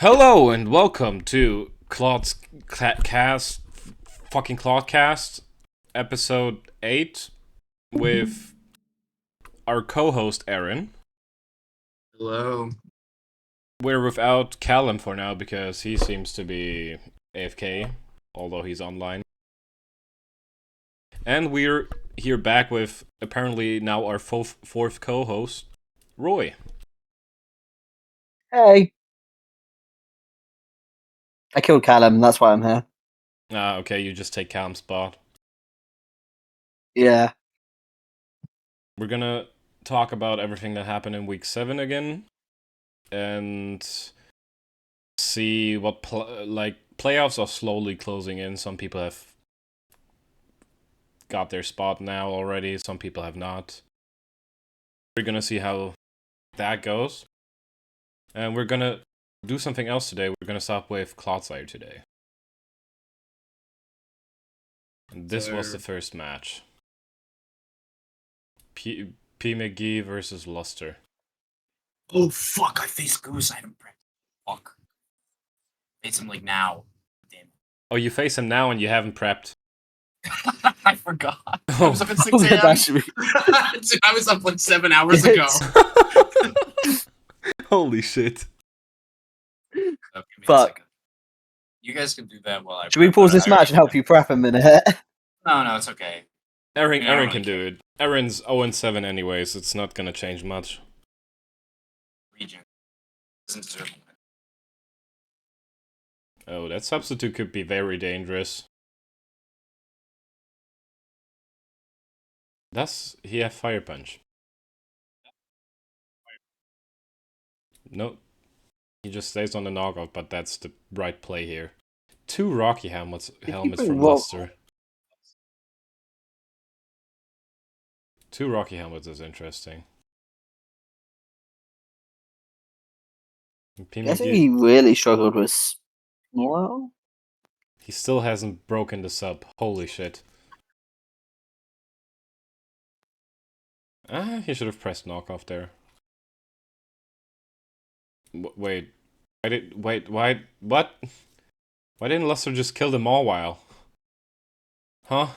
Hello and welcome to Clodcast, fucking Clodcast, episode 8, with our co-host Aaron. Hello. We're without Callum for now because he seems to be AFK, although he's online. And we're here back with apparently now our fourth co-host, Roy. Hey. I killed Callum, that's why I'm here. Okay, you just take Callum's spot. Yeah. We're gonna talk about everything that happened in week 7 again, and see what playoffs are slowly closing in. Some people have got their spot now already. Some people have not. We're gonna see how that goes, and we're gonna do something else today. We're gonna stop with Clodsire today. And this was the first match. P McGee versus Luster. Oh fuck! I faced Goose. I haven't prepped. Fuck. Face him like now. Damn. Oh, you face him now and you haven't prepped. I forgot. I was up at 6 That a.m. should be- I was up like 7 hours ago. Holy shit. Give me a Fuck. second. You guys can do that while I. Should we prep, pause but this I match already- and help you prep a minute? No, it's okay. Aaron I don't can really do it. Aaron's 0-7 anyways. It's not gonna change much. Region doesn't deserve it. Oh, that substitute could be very dangerous. Does he have Fire Punch? No. He just stays on the knockout, but that's the right play here. 2 Rocky helmets bring from Rock- Luster. 2 Rocky helmets is interesting. I think he really struggled with Small. He still hasn't broken the sub. Holy shit. He should have pressed knockoff there. Wait. What? Why didn't Luster just kill them all while? Huh?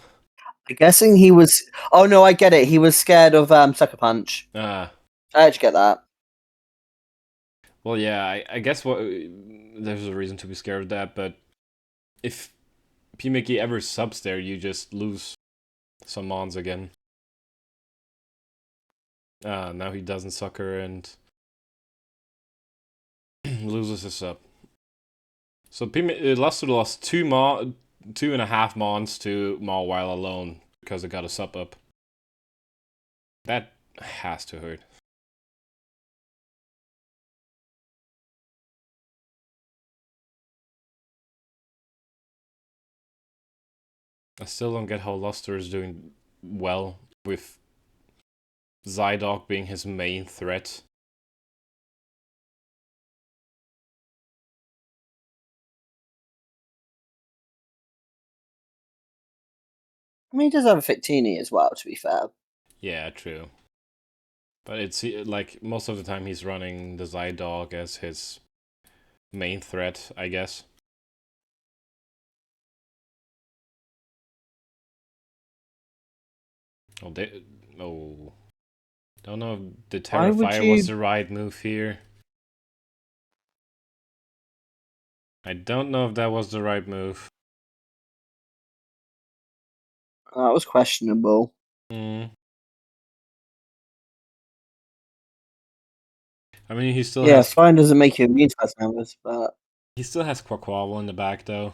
I'm guessing he was... Oh no, I get it. He was scared of Sucker Punch. I actually get that. Well, yeah, I guess there's a reason to be scared of that, but if P. Mickey ever subs there, you just lose some mons again. Now he doesn't sucker and loses his sub. So Luster lost 2.5 mons to Maw while alone because it got a sub up. That has to hurt. I still don't get how Luster is doing well with Zydog being his main threat. I mean, he does have a Fictini as well, to be fair. Yeah, true. But it's like most of the time he's running the Zydog as his main threat, I guess. Oh, don't know if the Terrifier was the right move here. I don't know if that was the right move. That was questionable. I mean, he still Yeah, has... fine doesn't make you immune to fast numbers, but... He still has Quaquaval in the back, though.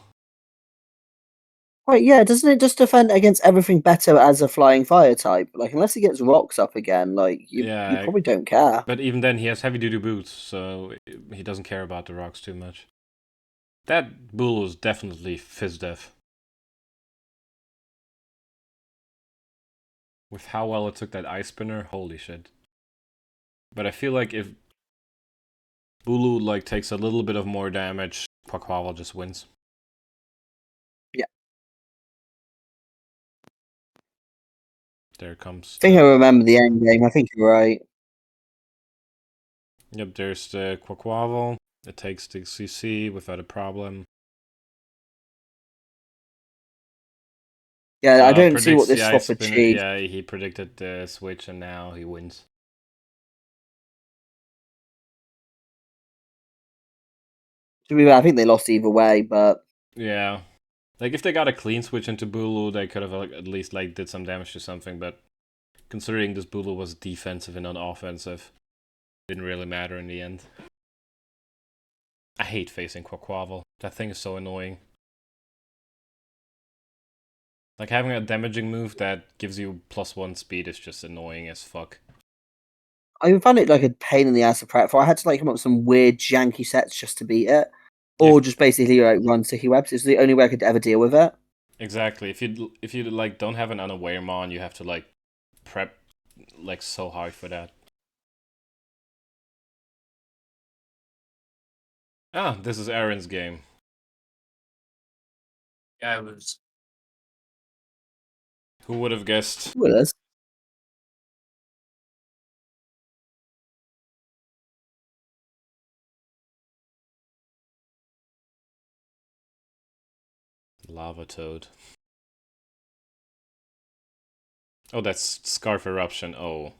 Wait, yeah, doesn't it just defend against everything better as a flying fire type? Like, unless he gets rocks up again, like, you probably don't care. But even then, he has heavy-duty boots, so he doesn't care about the rocks too much. That bull was definitely Fizdef. With how well it took that ice spinner, holy shit. But I feel like if Bulu like takes a little bit of more damage, Quaquaval just wins. Yeah. There it comes. I think I remember the end game. I think you're right. Yep, there's the Quaquaval. It takes the CC without a problem. Yeah, So I don't see predicts what this the swap ice spin. achieves. Yeah, he predicted the switch, and now he wins. To be fair, I think they lost either way, but Yeah, like if they got a clean switch into Bulu, they could have at least like did some damage to something. But considering this Bulu was defensive and not offensive, didn't really matter in the end. I hate facing Quaquaval. That thing is so annoying. Like having a damaging move that gives you +1 speed is just annoying as fuck. I found it like a pain in the ass to prep for. I had to like come up with some weird janky sets just to beat it, or just basically like run sticky webs. It's the only way I could ever deal with it. Exactly. If you like don't have an unaware mon, you have to like prep like so hard for that. Ah, this is Aaron's game. Yeah, it was. Who would have guessed? With us. Lava Toad. Oh, that's Scarf Eruption. Oh,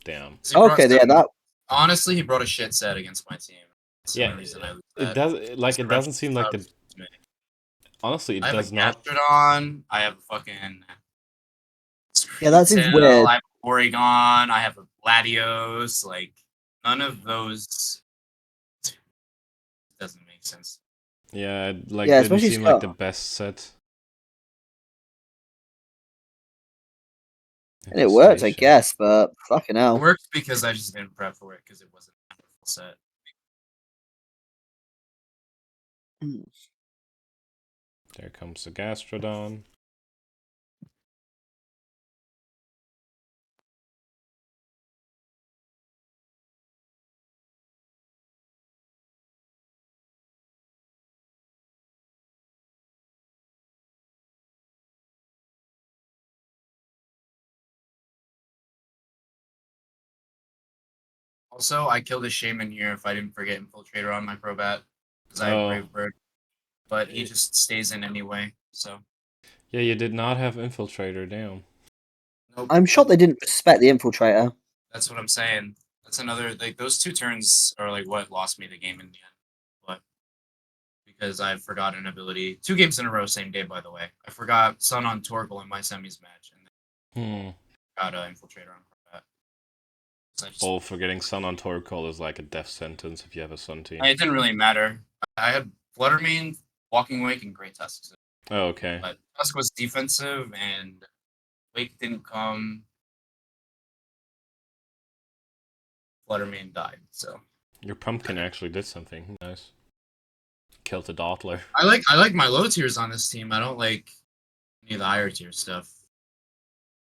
damn. Okay, yeah, that. Honestly, he brought a shit set against my team. That's the Yeah, only reason I lose it that. does. Like it doesn't seem like the. Honestly, it I have does a not. Gastrodon. I have a fucking. Yeah, that seems Tail, weird. I have a Porygon. I have a Latios. Like none of those doesn't make sense. Yeah, it, like Yeah, didn't especially seem like Scar. the best set. And it worked, I Infestation. guess, but fucking It hell. worked because I just didn't prep for it because it wasn't a full set. There comes the Gastrodon. Also, I killed a Shaman here if I didn't forget Infiltrator on my Crobat because I had Oh. Brave Bird, but he just stays in anyway. So Yeah, you did not have Infiltrator, damn. nope. I'm shocked they didn't respect the infiltrator. That's what I'm saying. That's another like those 2 turns are like what lost me the game in the end. But because I forgot an ability 2 games in a row, same day by the way. I forgot Sun on Torkoal in my semis match and then got Infiltrator on Crobat. Oh, forgetting Sun on Torkoal is like a death sentence if you have a Sun team. It didn't really matter. I had Fluttermane, Walking Wake, and Great Tusk. Oh, okay. But Tusk was defensive, and Wake didn't come. Fluttermane died, so. Your Pumpkin actually did something. Nice. Killed a Dottler. I like my low tiers on this team. I don't like any of the higher tier stuff.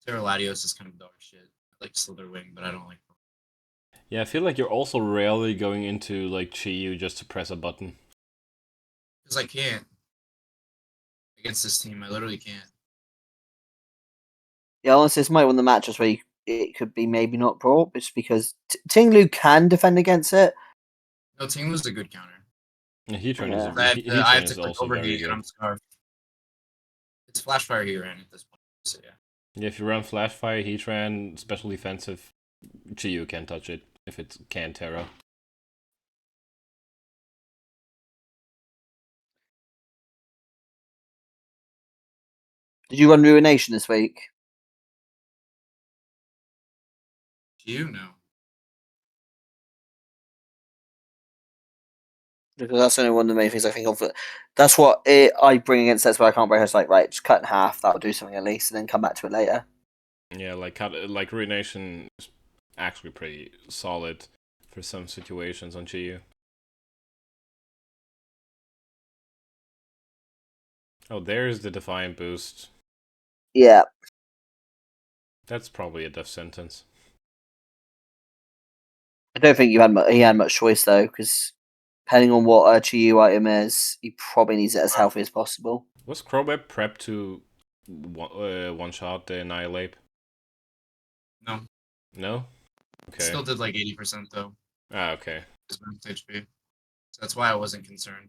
Terra Latios is kind of dog shit. I like Slitherwing, but I don't like. Yeah, I feel like you're also rarely going into like Chi-Yu just to press a button. Because I can't. Against this team, I literally can't. Yeah, honestly, this might win the matches where it could be maybe not brought, just because Tinglu can defend against it. No, Tinglu's a good counter. Yeah, Heatran I have to is click also very overheat and good. I'm scarfed. It's Flashfire he ran at this point, so yeah. Yeah, if you run Flashfire, Heatran, special defensive, Chi-Yu can't touch it if it can Terra. Did you run Ruination this week? You know. Because that's only one of the main things I think of. That's what I bring against sets where I can't break. It's like, right, just cut in half. That'll do something at least, and then come back to it later. Yeah, like Ruination is actually pretty solid for some situations on Chi-Yu. Oh, there's the Defiant boost. Yeah. That's probably a death sentence. I don't think he had much choice though, because depending on what a Chi-Yu item is, he probably needs it as healthy as possible. Was Crowbat prepped to one shot the Annihilate? No. No? Okay. Still did like 80% though. Ah, okay. His max HP. So that's why I wasn't concerned.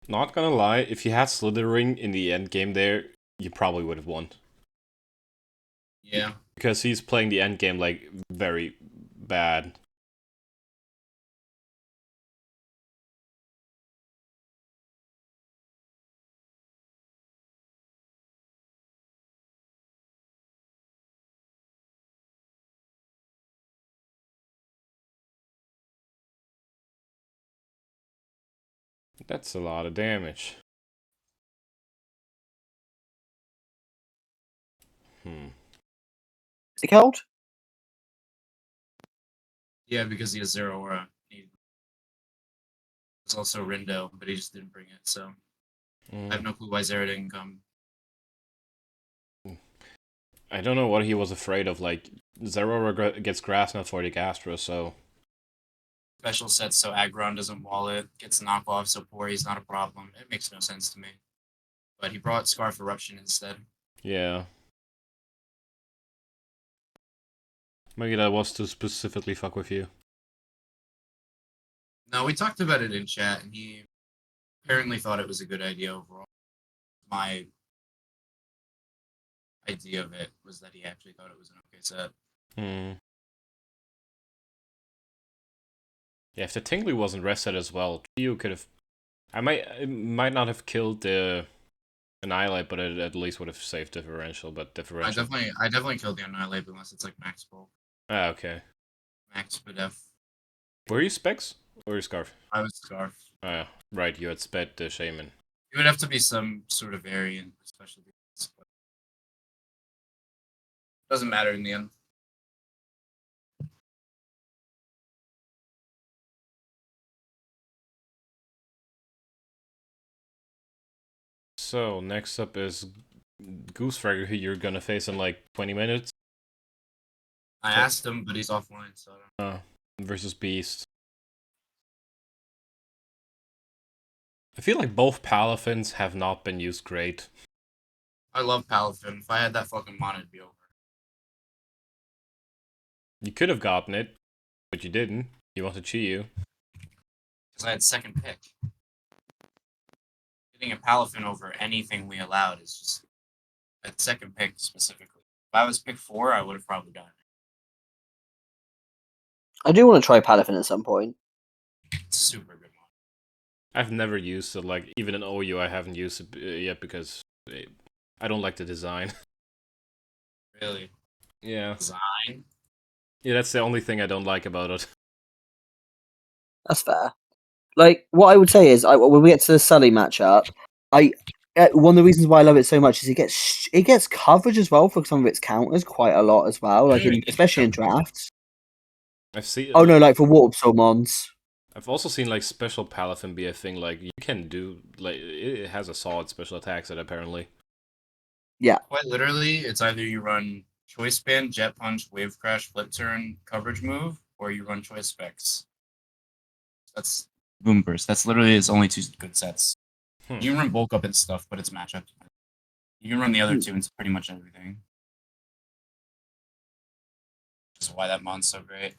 Not gonna lie, if you had Slithering in the end game there, you probably would have won. Yeah. Because he's playing the end game like very bad. That's a lot of damage. Is he cold? Yeah, because he has 0 aura. There's also Rindo, but he just didn't bring it, so I have no clue why Zera didn't come. I don't know what he was afraid of. Like, Zero gets grass not for the Gastro, so. Special sets so Aggron doesn't wall it, gets knockoff so Pori's not a problem. It makes no sense to me. But he brought Scarf Eruption instead. Yeah. Maybe that was to specifically fuck with you. No, we talked about it in chat, and he apparently thought it was a good idea overall. My idea of it was that he actually thought it was an okay set. Yeah, if the Tingly wasn't rested as well, you could have. It might not have killed the Annihilate, but it at least would have saved differential. But differential. I definitely killed the Annihilate unless it's like max bulk. Ah, okay. Max Bedef. Were you Specs or you Scarf? I was Scarf. Ah, right. You had Sped the Shaman. It would have to be some sort of variant, especially. Doesn't matter in the end. So next up is Goosefragger, who you're gonna face in like 20 minutes. I asked him, but he's offline, so I don't know. Versus Beast. I feel like both Palafins have not been used great. I love Palafin. If I had that fucking mon, it'd be over. You could have gotten it, but you didn't. You wanted Chiyu. Because I had second pick. Getting a Palafin over anything we allowed is just at second pick specifically. If I was pick 4, I would have probably done it. I do want to try Palafin at some point. It's a super good one. I've never used it, like, even in OU I haven't used it yet because I don't like the design. Really? Yeah. Design? Yeah, that's the only thing I don't like about it. That's fair. Like, what I would say is, when we get to the Sully matchup, one of the reasons why I love it so much is it gets coverage as well for some of its counters quite a lot as well, like especially in drafts. I've seen. Oh no, like for Warp Summons. I've also seen like special Palafin be a thing. Like you can do like it has a solid special attack set apparently. Yeah. Quite literally, it's either you run Choice Band, Jet Punch, Wave Crash, Flip Turn, coverage move, or you run Choice Specs. That's Boom Burst. That's literally its only 2 good sets. You can run Bulk Up and stuff, but it's matchup. You can run the other 2 into pretty much everything. Which is why that mon's so great.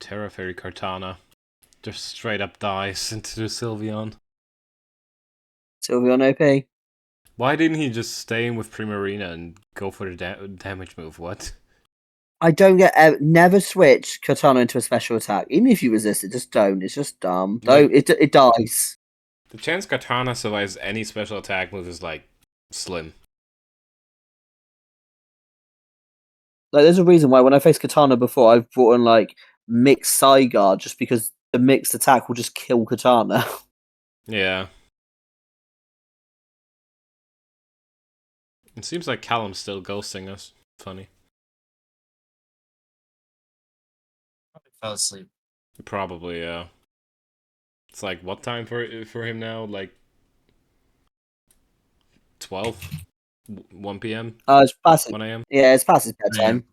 Terra Fairy Kartana just straight up dies into the Sylveon. Sylveon OP. Why didn't he just stay in with Primarina and go for the damage move? What? I don't get never switch Katana into a special attack. Even if you resist it, just don't. It's just dumb. Don't it dies. The chance Katana survives any special attack move is like slim. Like there's a reason why when I faced Katana before, I've brought in like mixed Zygarde just because the mixed attack will just kill Katana. Yeah. It seems like Callum's still ghosting us. Funny. Probably fell asleep. Probably, yeah. It's like what time for him now? Like 12? 1 p.m. It's past 1 a.m. Yeah, it's past his bedtime.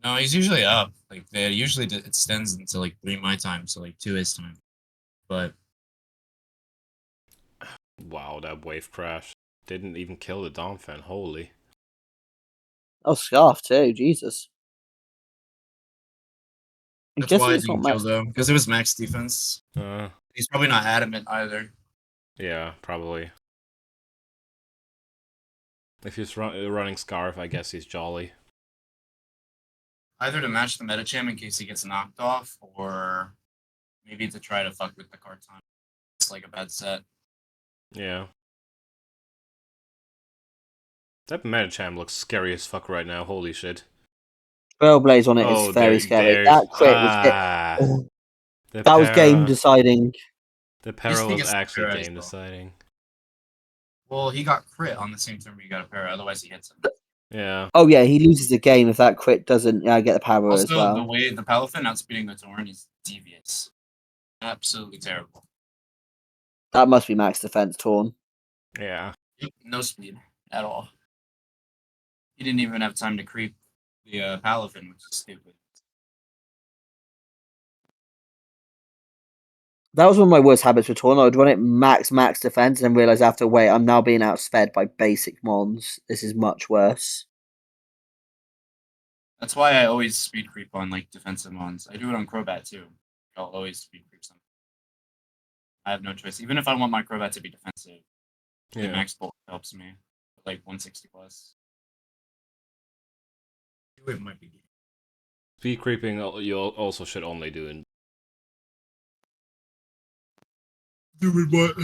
No, he's usually up. Like they usually it extends until like 3 my time, so like 2 his time. But Wow, that wave crash didn't even kill the Dom fan. Holy. Oh, Scarf too. Jesus. I'm that's why guessing I it's not didn't kill max. though, because it was max defense. He's probably not adamant either. Yeah, probably. If he's running Scarf, I guess he's jolly. Either to match the Metacham in case he gets knocked off, or maybe to try to fuck with the card time. It's like a bad set. Yeah. That Metacham looks scary as fuck right now. Holy shit. Trailblaze on it is very scary. That crit was that was game deciding. The para He was gets the actually para as game well. deciding. Well, he got crit on the same turn where he got a para, otherwise he hits him. Yeah. Oh yeah, he loses the game if that crit doesn't get the power as Also, well. the way the Palafin outspeeding the Torn is devious. Absolutely terrible. That must be max defense torn. Yeah. No speed at all. He didn't even have time to creep the Palafin, which is stupid. That was one of my worst habits with Torn. I would run it max defense and then realize after, wait, I'm now being outsped by basic mons. This is much worse. That's why I always speed creep on like defensive mons. I do it on Crobat too. I'll always speed creep something. I have no choice. Even if I want my Crobat to be defensive, the max bolt helps me. Like 160 plus. It might be. Speed creeping you also should only do in. Stupid what?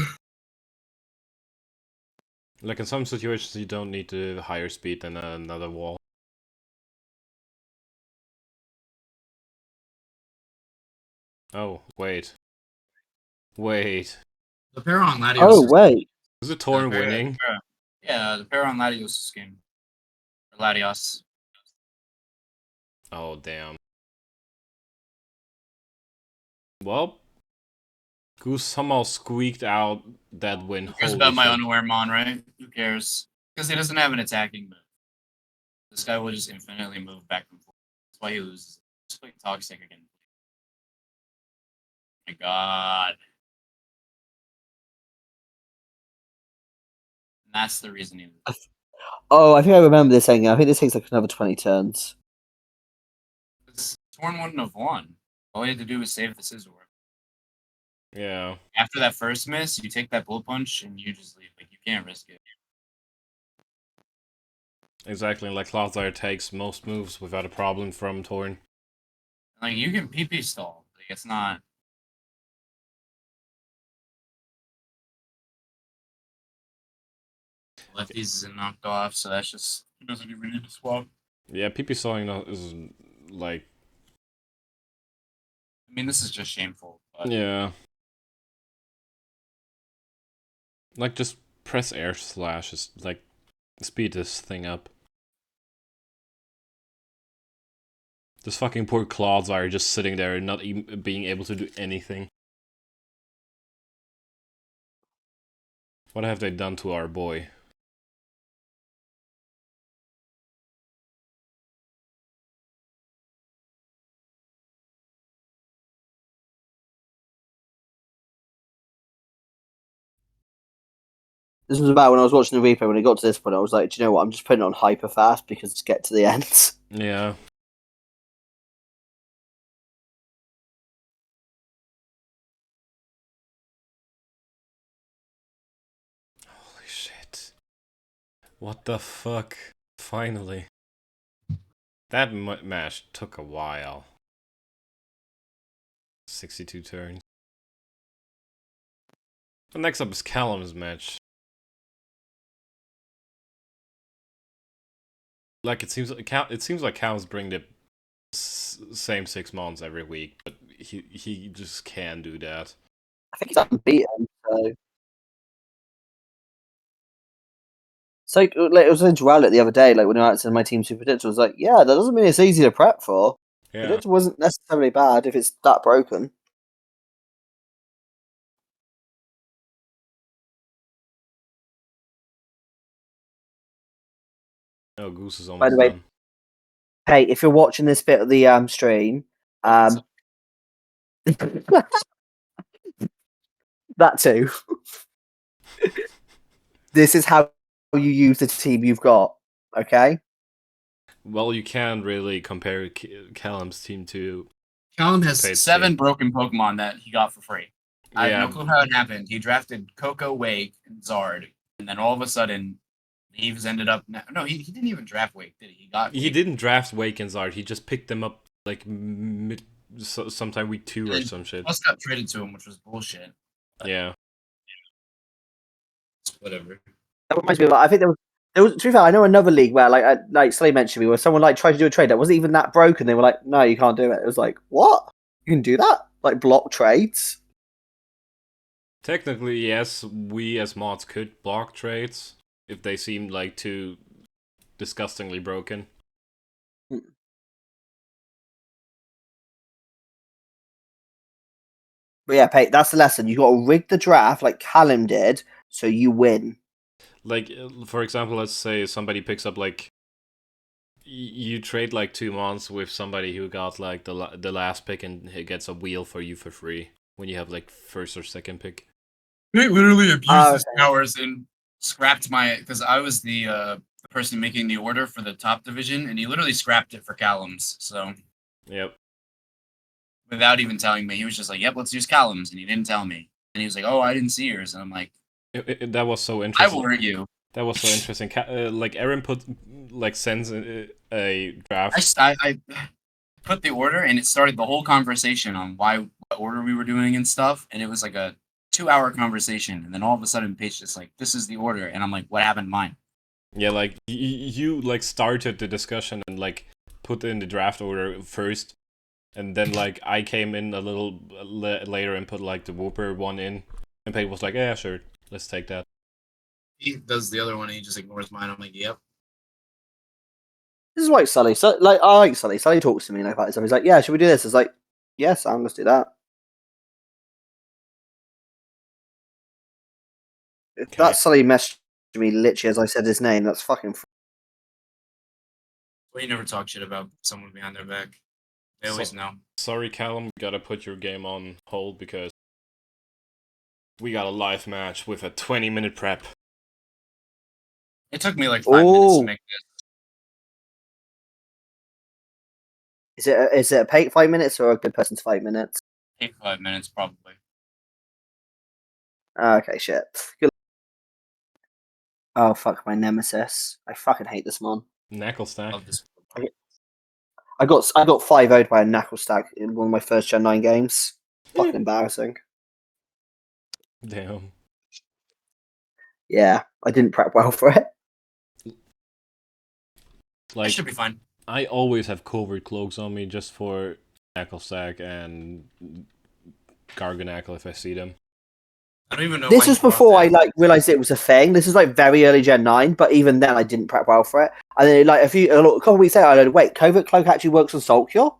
Like in some situations you don't need to higher speed than another wall. Oh, wait. Wait. The pair on Latios. Oh, wait. Is it Torn winning? Yeah, the pair on Latios' game. Or Latios. Oh, damn. Well, Goose somehow squeaked out that win. Who cares Holy about my shit. unaware Mon, right? Who cares? Because he doesn't have an attacking move. This guy will just infinitely move back and forth. That's why he loses. Just play Toxic again. Oh my god. And that's the reason he loses. Oh, I think I remember this thing. I think this takes like another 20 turns. Torn wouldn't have won. All he had to do was save the Scizor. Yeah. After that first miss, you take that Bull Punch and you just leave. Like, you can't risk it. Exactly, like Cloudfire takes most moves without a problem from Torn. Like, you can PP stall. Like, it's not. Lefties isn't knocked off, so that's just. He doesn't even need to swap. Yeah, PP sawing is like. I mean, this is just shameful. But Yeah. Like, just press air slash, is like, speed this thing up. This fucking poor Clodsire just sitting there and not even being able to do anything. What have they done to our boy? This was about when I was watching the replay. When it got to this point, I was like, do you know what? I'm just putting it on hyper fast because to get to the end. Yeah. Holy shit. What the fuck? Finally. That match took a while. 62 turns. The next up is Callum's match. Like it seems like Callum's bring the same 6 months every week, but he just can't do that. I think he's unbeaten. So like, it was in Dualit the other day, like when I answered my team super predictor, I was like, yeah, that doesn't mean it's easy to prep for. Yeah. Predictor wasn't necessarily bad if it's that broken. Oh, Goose is By almost the way, done. Hey, if you're watching this bit of the stream, that too. This is how you use the team you've got. Okay. Well, you can't really compare Callum's team to. Callum has Paid 7 team. broken Pokemon that he got for free. I have Yeah, no clue how it happened. He drafted Coco, Wake, and Zard, and then all of a sudden, Eves ended up. No, he didn't even draft Wake, did he? he Wake. didn't draft Wake and Zard. He just picked them up like sometime week 2 or And some shit. Plus got traded to him, which was bullshit. Yeah. Whatever. That reminds me of, I think there was to be fair, I know another league where like Slay mentioned me where someone like tried to do a trade that wasn't even that broken. They were like, no, you can't do it. It was like, what? You can do that? Like block trades? Technically, yes, we as mods could block trades if they seem like too disgustingly broken. But yeah, Pate, that's the lesson. You got to rig the draft like Callum did, so you win. Like, for example, let's say somebody picks up like you trade like 2 months with somebody who got like the last pick and he gets a wheel for you for free when you have like first or second pick. He literally abused his Okay. powers and scrapped my because I was the person making the order for the top division, and he literally scrapped it for Callum's. So Yep. without even telling me, he was just like, "Yep, let's use Callum's," and he didn't tell me. And he was like, "Oh, I didn't see yours," and I'm like, That was so "I interesting. will hurt you." That was so interesting. Like Aaron sends a draft. I put the order, and it started the whole conversation on what order we were doing and stuff, and it was like a 2-hour conversation, and then all of a sudden, Paige just like, "This is the order," and I'm like, "What happened to mine?" Yeah, like you like started the discussion and like put in the draft order first, and then like I came in a little later and put like the Whooper one in, and Pate was like, "Yeah, sure, let's take that." He does the other one, and he just ignores mine. I'm like, "Yep." This is why Sully. So, like, I like Sully. Sully talks to me like that. So he's like, "Yeah, should we do this?" It's like, "Yes, I'm let's do that." If Okay. that Sully messaged me literally as I said his name, that's fucking. Well, you never talk shit about someone behind their back. They always know. Sorry, Callum, we gotta put your game on hold because we got a live match with a 20-minute prep. It took me like 5 minutes to make this. Is it a Pate 5 minutes or a good person's 5 minutes? Take 5 minutes probably. Okay, shit. Good. Oh fuck, my nemesis. I fucking hate this mon. Knuckle stack. Love this. I got 5-0'd by a knuckle stack in one of my first Gen 9 games. Fucking embarrassing. Damn. Yeah, I didn't prep well for it. Like, Like should be fine. I always have covert cloaks on me just for knuckle stack and Garganackle if I see them. I don't even know. This why was you brought before I that. like realized it was a thing. This was like very early Gen 9, but even then I didn't prep well for it. And then like a couple weeks later, I learned, wait, covert cloak actually works on Salt Cure.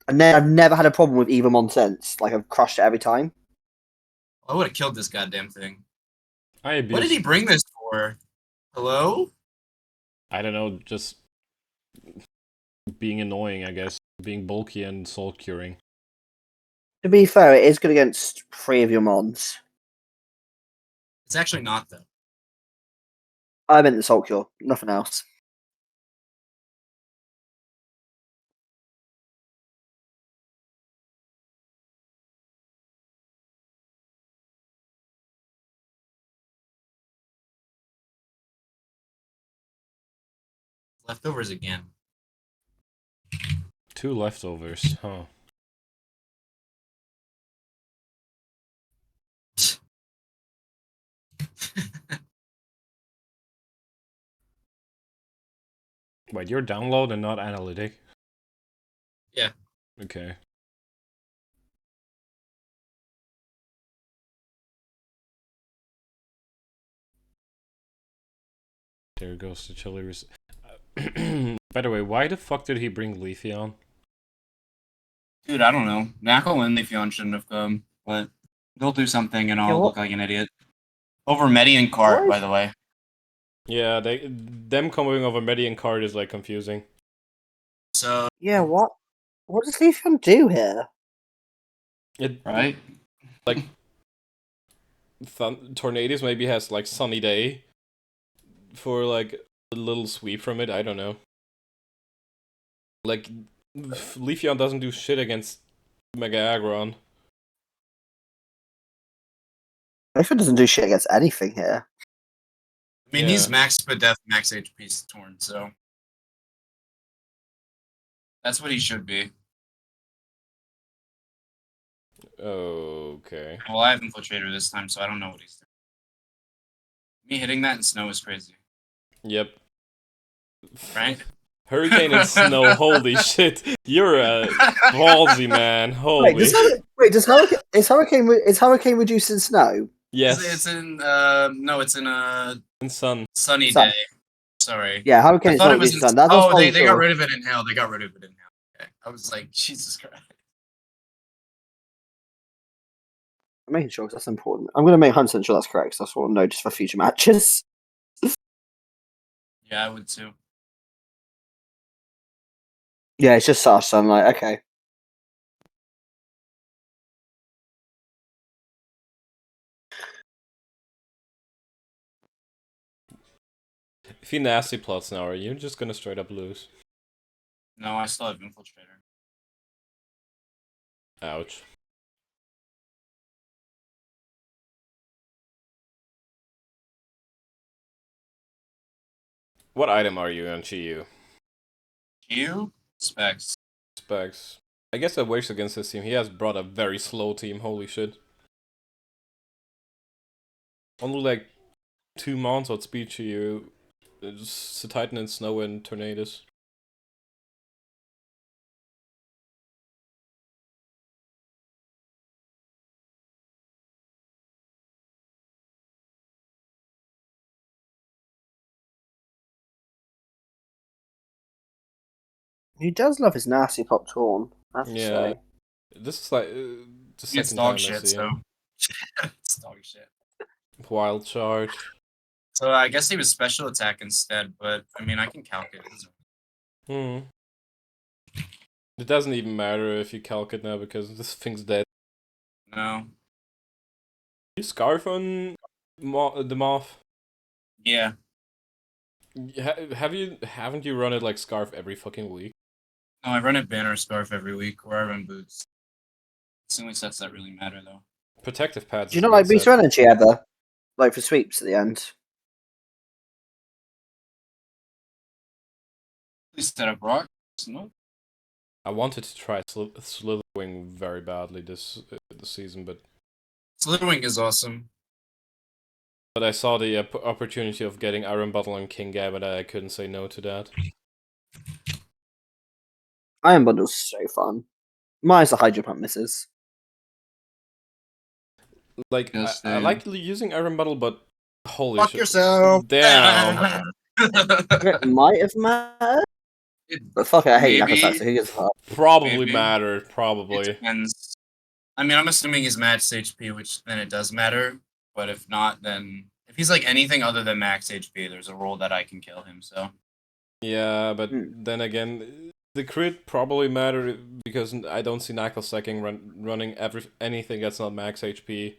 And then I've never had a problem with either mon since. Like I've crushed it every time. I would have killed this goddamn thing. I abuse. What did he bring this for? Hello? I don't know, just being annoying, I guess. Being bulky and salt curing. To be fair, it is good against 3 of your mons. It's actually not though. I meant the Salt Cure, nothing else. Leftovers again. 2 leftovers, huh? Wait, you're download and not analytic? Yeah. Okay. There goes the chili. By the way, why the fuck did he bring Leafy on? Dude, I don't know. Knuckle and Leafeon shouldn't have come, but they'll do something and I'll look like an idiot. Over Medi and Cart, by the way. Yeah, them coming over Medi and card is like confusing. So Yeah, what? What does Leafeon do here? It right. like Tornadus maybe has like Sunny Day for like a little sweep from it. I don't know. Like Leafeon doesn't do shit against Mega Aggron. Leafeon doesn't do shit against anything here. I mean, Yeah. he's max Spadef, max HP torn, so that's what he should be. Okay. Well, I have Infiltrator this time, so I don't know what he's doing. Me hitting that in snow is crazy, Yep. right? Hurricane and snow. Holy shit! You're a ballsy man. Holy. Is Hurricane reduced in snow? Yes. It's in it's in a And sun. sunny Sun. day. Sorry. Yeah, Hurricane I is thought not it was reduced in in sun. they got rid of it in hail. They got rid of it in hail. Okay. I was like, Jesus Christ. I'm making sure because that's important. I'm going to make 100% sure that's correct. So I just want to know just for future matches. Yeah, I would too. Yeah, it's just Sash Sunlight. Okay. If he nasty plots now, are you just gonna straight up lose? No, I still have Infiltrator. Ouch. What item are you on Chiyu? You? Specs. Specs. I guess that works against his team. He has brought a very slow team. Holy shit. Only like 2 months outspeed Chiyu. Just Titan and Snow and Tornadus. He does love his nasty pop torn, I have to Yeah. say. This is like the It's second dog time I shit, see him. it's dog shit. Wild charge. So I guess he was special attack instead, but I mean, I can calc it. Hmm. It doesn't even matter if you calc it now because this thing's dead. No. You scarf on the moth? Yeah. Haven't you run it like scarf every fucking week? No, I run a banner scarf every week, or I run boots. It's the only sets that really matter, though. Protective pads. Do you is not a like good Booster set. Energy ever? Like for sweeps at the end? At least set up rock. No. I wanted to try Slitherwing very badly this season, but Slitherwing is awesome. I saw the opportunity of getting Iron Bottle and King Gambit, and I couldn't say no to that. Iron Bundle's so fun. Minus the Hydro Pump misses. Like Yes, I like using Iron Bottle, but holy Fuck shit! yourself. Damn. It might have mattered. But fuck it, I hate Knuckle Sack, so who gives a fuck? Probably Maybe. mattered. It Probably. depends. I mean, I'm assuming he's max HP, which then it does matter. But if not, then if he's like anything other than max HP, there's a role that I can kill him. So Yeah, but then again, the crit probably mattered because I don't see Knuckle Sacking running anything that's not max HP.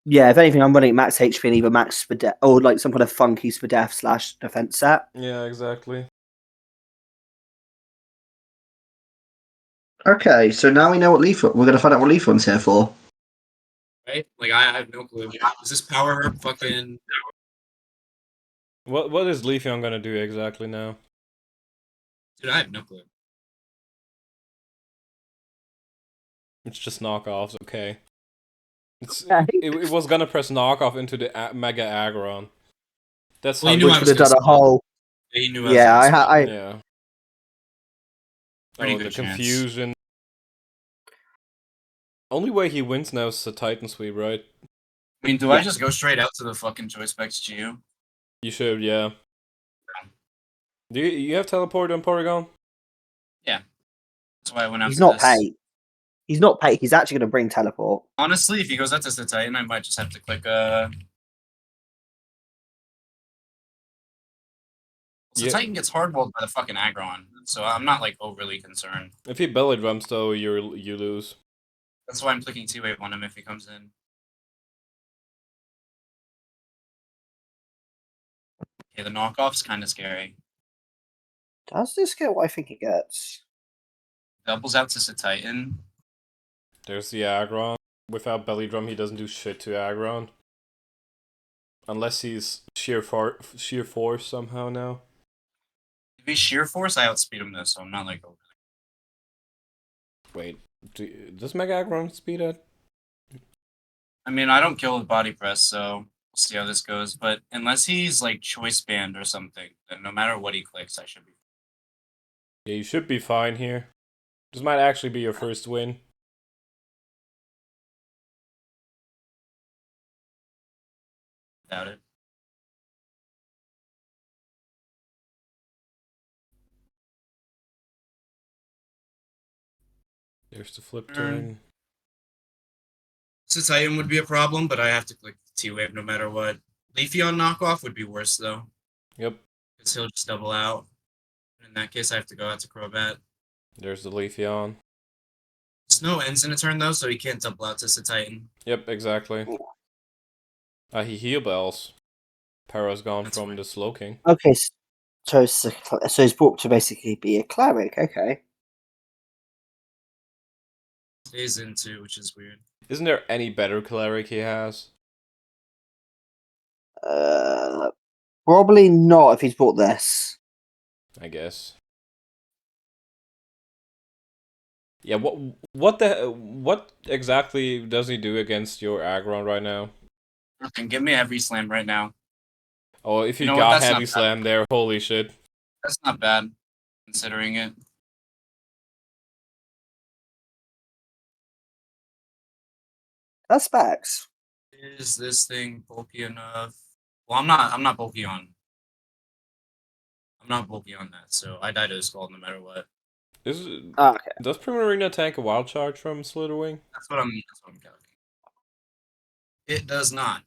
Yeah, if anything, I'm running max HP and either max Spadef or like some kind of funky Spadef / defense set. Yeah, exactly. Okay, so now we know what Leaf. We're going to find out what Leafeon's here for. right, like I have no clue. Is this power herb fucking? What is Leafeon gonna do exactly now? Dude, I have no clue. It's just knockoffs, okay. Okay. It was gonna press knockoff into the Mega Aggron. That's Well, how he knew Which I would was have done gonna a whole. He knew I was Yeah, gonna I yeah. Pretty Oh, good the chance. confusion. Only way he wins now is the Titan sweep, right? I mean, do I just go straight out to the fucking choice specs GU? You should, yeah. Do you have teleport on Porygon? That's why I went out He's to not this. paid. He's not paid. He's actually going to bring teleport. Honestly, if he goes out to the Titan, I might just have to click So Yeah. Titan gets hardballed by the fucking aggron, so I'm not like overly concerned. If he belly drums though, you lose. That's why I'm clicking T-Wave on him if he comes in. Okay, the knockoff's kind of scary. Does this get what I think it gets? Doubles out to Titan. There's the aggron. Without belly drum, he doesn't do shit to aggron. Unless he's sheer force somehow now. If he's sheer force, I outspeed him though, so I'm not like over. Wait, does Mega Aggron speed it? I mean, I don't kill with body press, so we'll see how this goes. But unless he's like choice banned or something, then no matter what he clicks, I should be. Yeah, you should be fine here. This might actually be your first win. Without it. There's the flip turn. So Titan would be a problem, but I have to click T-Wave no matter what. Leafeon knockoff would be worse though. Yep. Because he'll just double out. In that case, I have to go out to Crobat. There's the Leafeon. Snow ends in a turn though, so he can't double out to Titan. Yep, exactly. He heal bells. Para's gone That's from fine. the Slowking. Okay, so he's brought to basically be a cleric. Okay. Stays into, which is weird. Isn't there any better cleric he has? Probably not if he's bought this. I guess. Yeah, what exactly does he do against your aggron right now? And give me a heavy slam right now. Oh, if you know what, got that's heavy not slam there, holy shit. That's not bad, considering it. That's specs. Is this thing bulky enough? Well, I'm not bulky on. I'm not bulky on that, so I die to a skull no matter what. Okay. Does Primarina tank a wild charge from Slitherwing? That's what I'm calculating. It does not.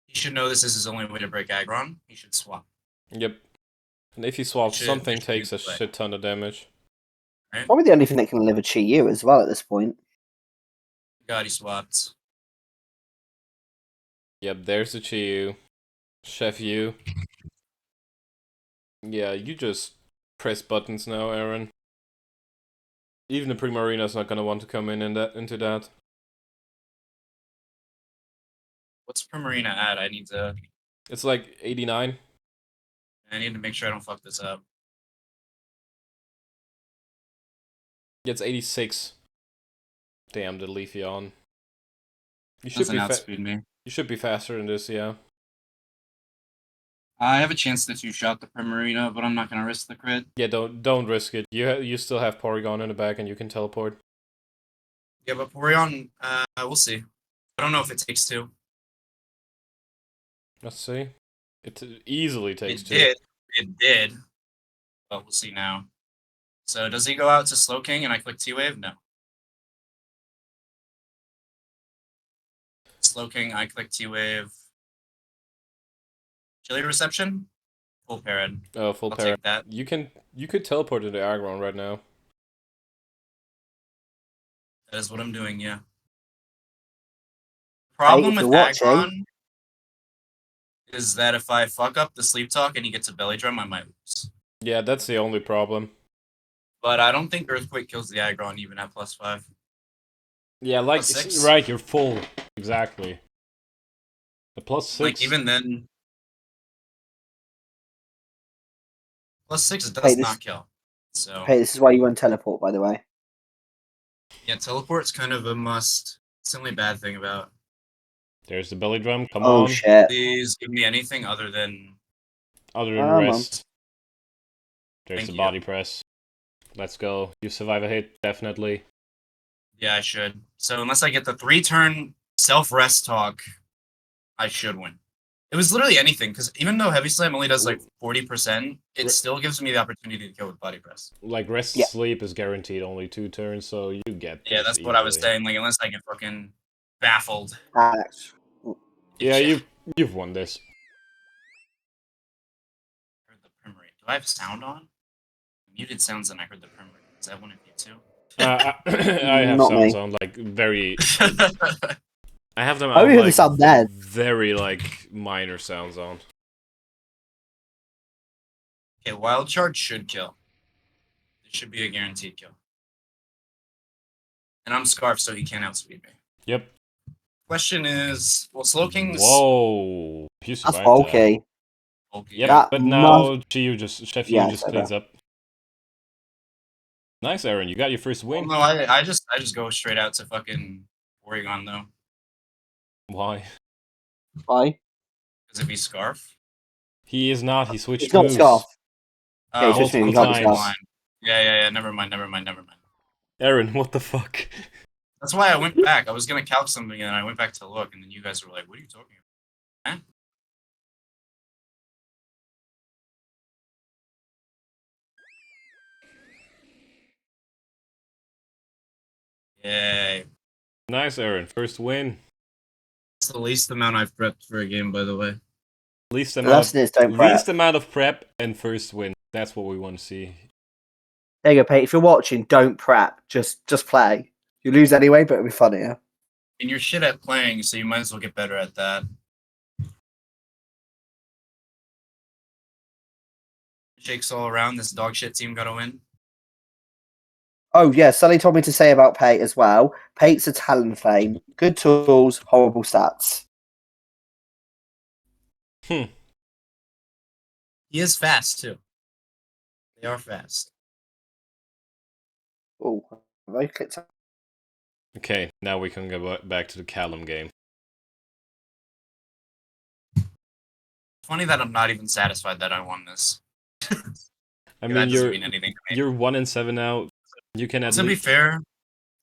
He should know this is his only way to break aggron. He should swap. Yep. And if he swaps, Should- something should takes be a play. shit ton of damage. Right? Probably the only thing that can live a Chi Yu as well at this point. God, he swapped. Yep, there's the Chiyu. Chef Yu. Yeah, you just press buttons now, Aaron. Even the Primarina's not gonna want to come into that. What's Primarina at? I need to It's like 89. make sure I don't fuck this up. Yeah, it's 86. Damn, the Leafeon. You should Doesn't be outspeed me. You should be faster than this, yeah. I have a chance to two-shot the Primarina, but I'm not gonna risk the crit. Yeah, don't risk it. You still have Porygon in the back and you can teleport. Yeah, but Porygon, we'll see. I don't know if it takes two. Let's see. It easily takes It two. did. It did. But we'll see now. So does he go out to Slowking and I click T-Wave? No. Slowking, I click T-Wave. Chili Reception? Full Parad. Oh, full I'll parry. take that. You could teleport into Aggron right now. That is what I'm doing, yeah. Problem if with you're watching- Aggron is that if I fuck up the Sleep Talk and he gets a Belly Drum, I might lose. Yeah, that's the only problem. But I don't think Earthquake kills the Aggron even at +5. Yeah, like +6? right, you're full. Exactly. The +6. Like even then, +6 does Hey, not kill. So Hey, this is why you run teleport, by the way. yeah, teleport's kind of a must. It's the only bad thing about. There's the belly drum. Come Oh on. shit! Please give me anything other than Other than Come on. rest. There's Thank the you. body press. Let's go. You survive a hit, definitely. yeah, I should. So unless I get the 3-turn self-rest talk, I should win. It was literally anything, because even though Heavy Slam only does like 40%, it still gives me the opportunity to kill with body press. Like rest Yeah. sleep is guaranteed only 2 turns, so you get Yeah, this that's what I was easily. saying. Like unless I get fucking baffled. Alex. Yeah, You've won this. I heard the prim rate. Do I have sound on? Muted sounds and I heard the prim rate. Is that one of you too? I have Not sounds me. on like very. I have them I only on heard the like sound then. very like minor sounds on. Okay, wild charge should kill. It should be a guaranteed kill. And I'm Scarf, so he can't outspeed me. Yep. Question is, well, Slowking's Whoa. You That's survived okay. bulky. Yep, That but must- now Chef Yeah, just so cleans up. Nice, Aaron. You got your first Well, win. no, I just go straight out to fucking Oregon though. Why? Why? Because if he's Scarf. He is not. He switched It's not moves. Scarf. Yeah, Oh, he's just multiple you can't be times. Scarf. Yeah. Never mind. Aaron, what the fuck? That's why I went back. I was gonna calc something and I went back to look, and then you guys were like, "What are you talking about?" Huh? Yay! Nice, Aaron. First win. It's the least amount I've prepped for a game, by the way. Least The amount. lesson is don't prep. Least amount of prep and first win. That's what we want to see. There you go, Pete. If you're watching, don't prep. Just play. You lose anyway, but it'll be funnier. And you're shit at playing, so you might as well get better at that. Shakes all around. This dog shit team got to win. Oh yeah, Sully told me to say about Pate as well. Pate's a Talonflame. Good tools, horrible stats. Hmm. He is fast too. They are fast. Oh, have I clicked? Okay, now we can go back to the Callum game. Funny that I'm not even satisfied that I won this. I That mean, doesn't mean anything to me. you're 1-7 now. You can at To be least. fair,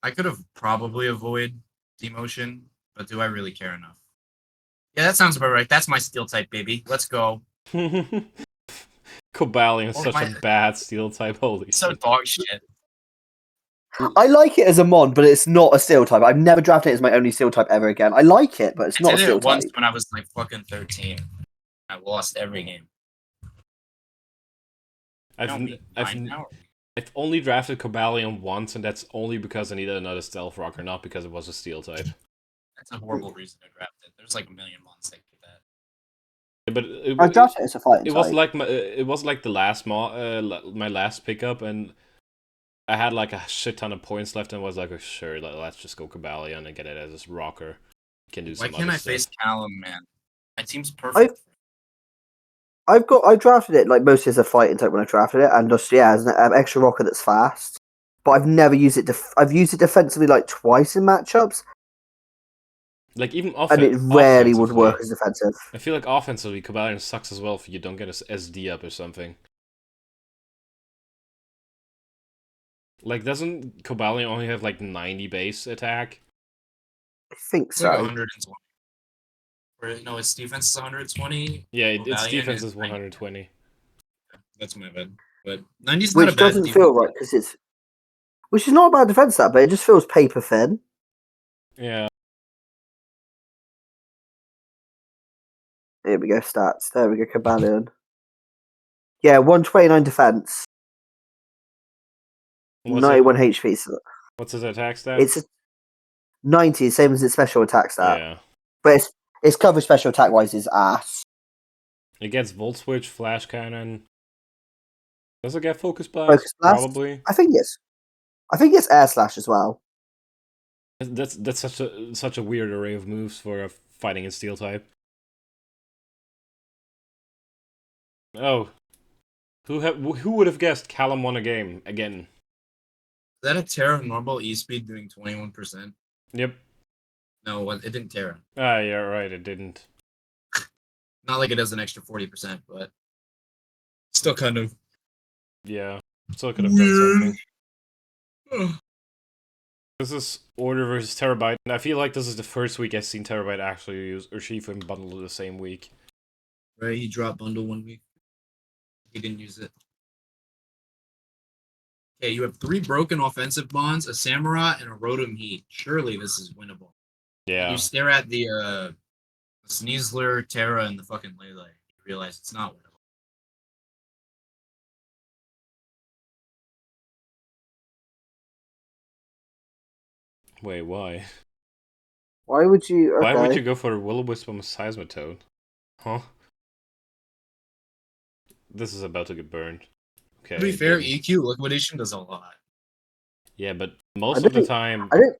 I could have probably avoided demotion, but do I really care enough? Yeah, that sounds about right. That's my steel type, baby. Let's go. Cobalion is Or such my- a bad steel type. Holy So shit. dog shit. I like it as a mon, but it's not a steel type. I've never drafted it as my only steel type ever again. I like it, but it's I not a did steel it once type. when I was like fucking 13. I lost every game. I've I've only drafted Cobalion once, and that's only because I needed another stealth rocker, not because it was a steel type. That's a horrible reason to draft it. There's like a million mons that do that. Yeah, but I drafted it as a fighting it type. was like it was like the last my last pickup, and I had like a shit ton of points left, and was like, oh, sure, let's just go Cobalion and get it as a rocker. Can do Why some can't other I stuff. face Callum, man? My team's perfect. I drafted it like mostly as a fighting type when I drafted it, and just as an extra rocker that's fast. But I've never used it. I've used it defensively like twice in matchups, Like even and it rarely would offensively, work as defensive. I feel like offensively, Cobalion sucks as well if you don't get a SD up or something. Like, doesn't Cobalion only have like 90 base attack? I think It's so. like 120. Or, no, its defense is 120. Yeah, its Cobalion defense is is 120. That's my bad. But 90's not a Which bad doesn't defense. feel right because it's. Which is not a bad defense that, but it just feels paper thin. Yeah. Here we go, stats. There we go, Cobalion. Yeah, 129 defense, What's 91 HP. So what's his attack stat? it's 90, same as its special attack stat. Yeah. But its cover special attack wise is ass. It gets Volt Switch, Flash Cannon. Does it get Focus Blast? Focus Blast? Probably. I think it's Air Slash as well. That's such a weird array of moves for a fighting in Steel type. Oh. Who would have guessed Callum won a game again? Is that a Terra normal E-speed doing 21%? Yep. No, it didn't Terra. Ah, yeah, right, it didn't. Not like it does an extra 40%, but still kind of. Yeah. Still could have done something. This is Order versus Terabyte, and I feel like this is the first week I've seen Terabyte actually use Urshifu and Bundle the same week. Right, he dropped bundle 1 week. He didn't use it. Okay, you have 3 broken offensive bonds, a Samurai, and a Rotom Heat. Surely this is winnable. Yeah. You stare at the Sneasler, Terra, and the fucking Lele. You realize it's not winnable. Wait, why? Why would you? Why would you Okay. go for a Will-O-Wisp on a Seismitoad? Huh? This is about to get burned. Okay. To be fair, didn't. EQ liquidation does a lot. Yeah, but I most of the don't. time, I don't.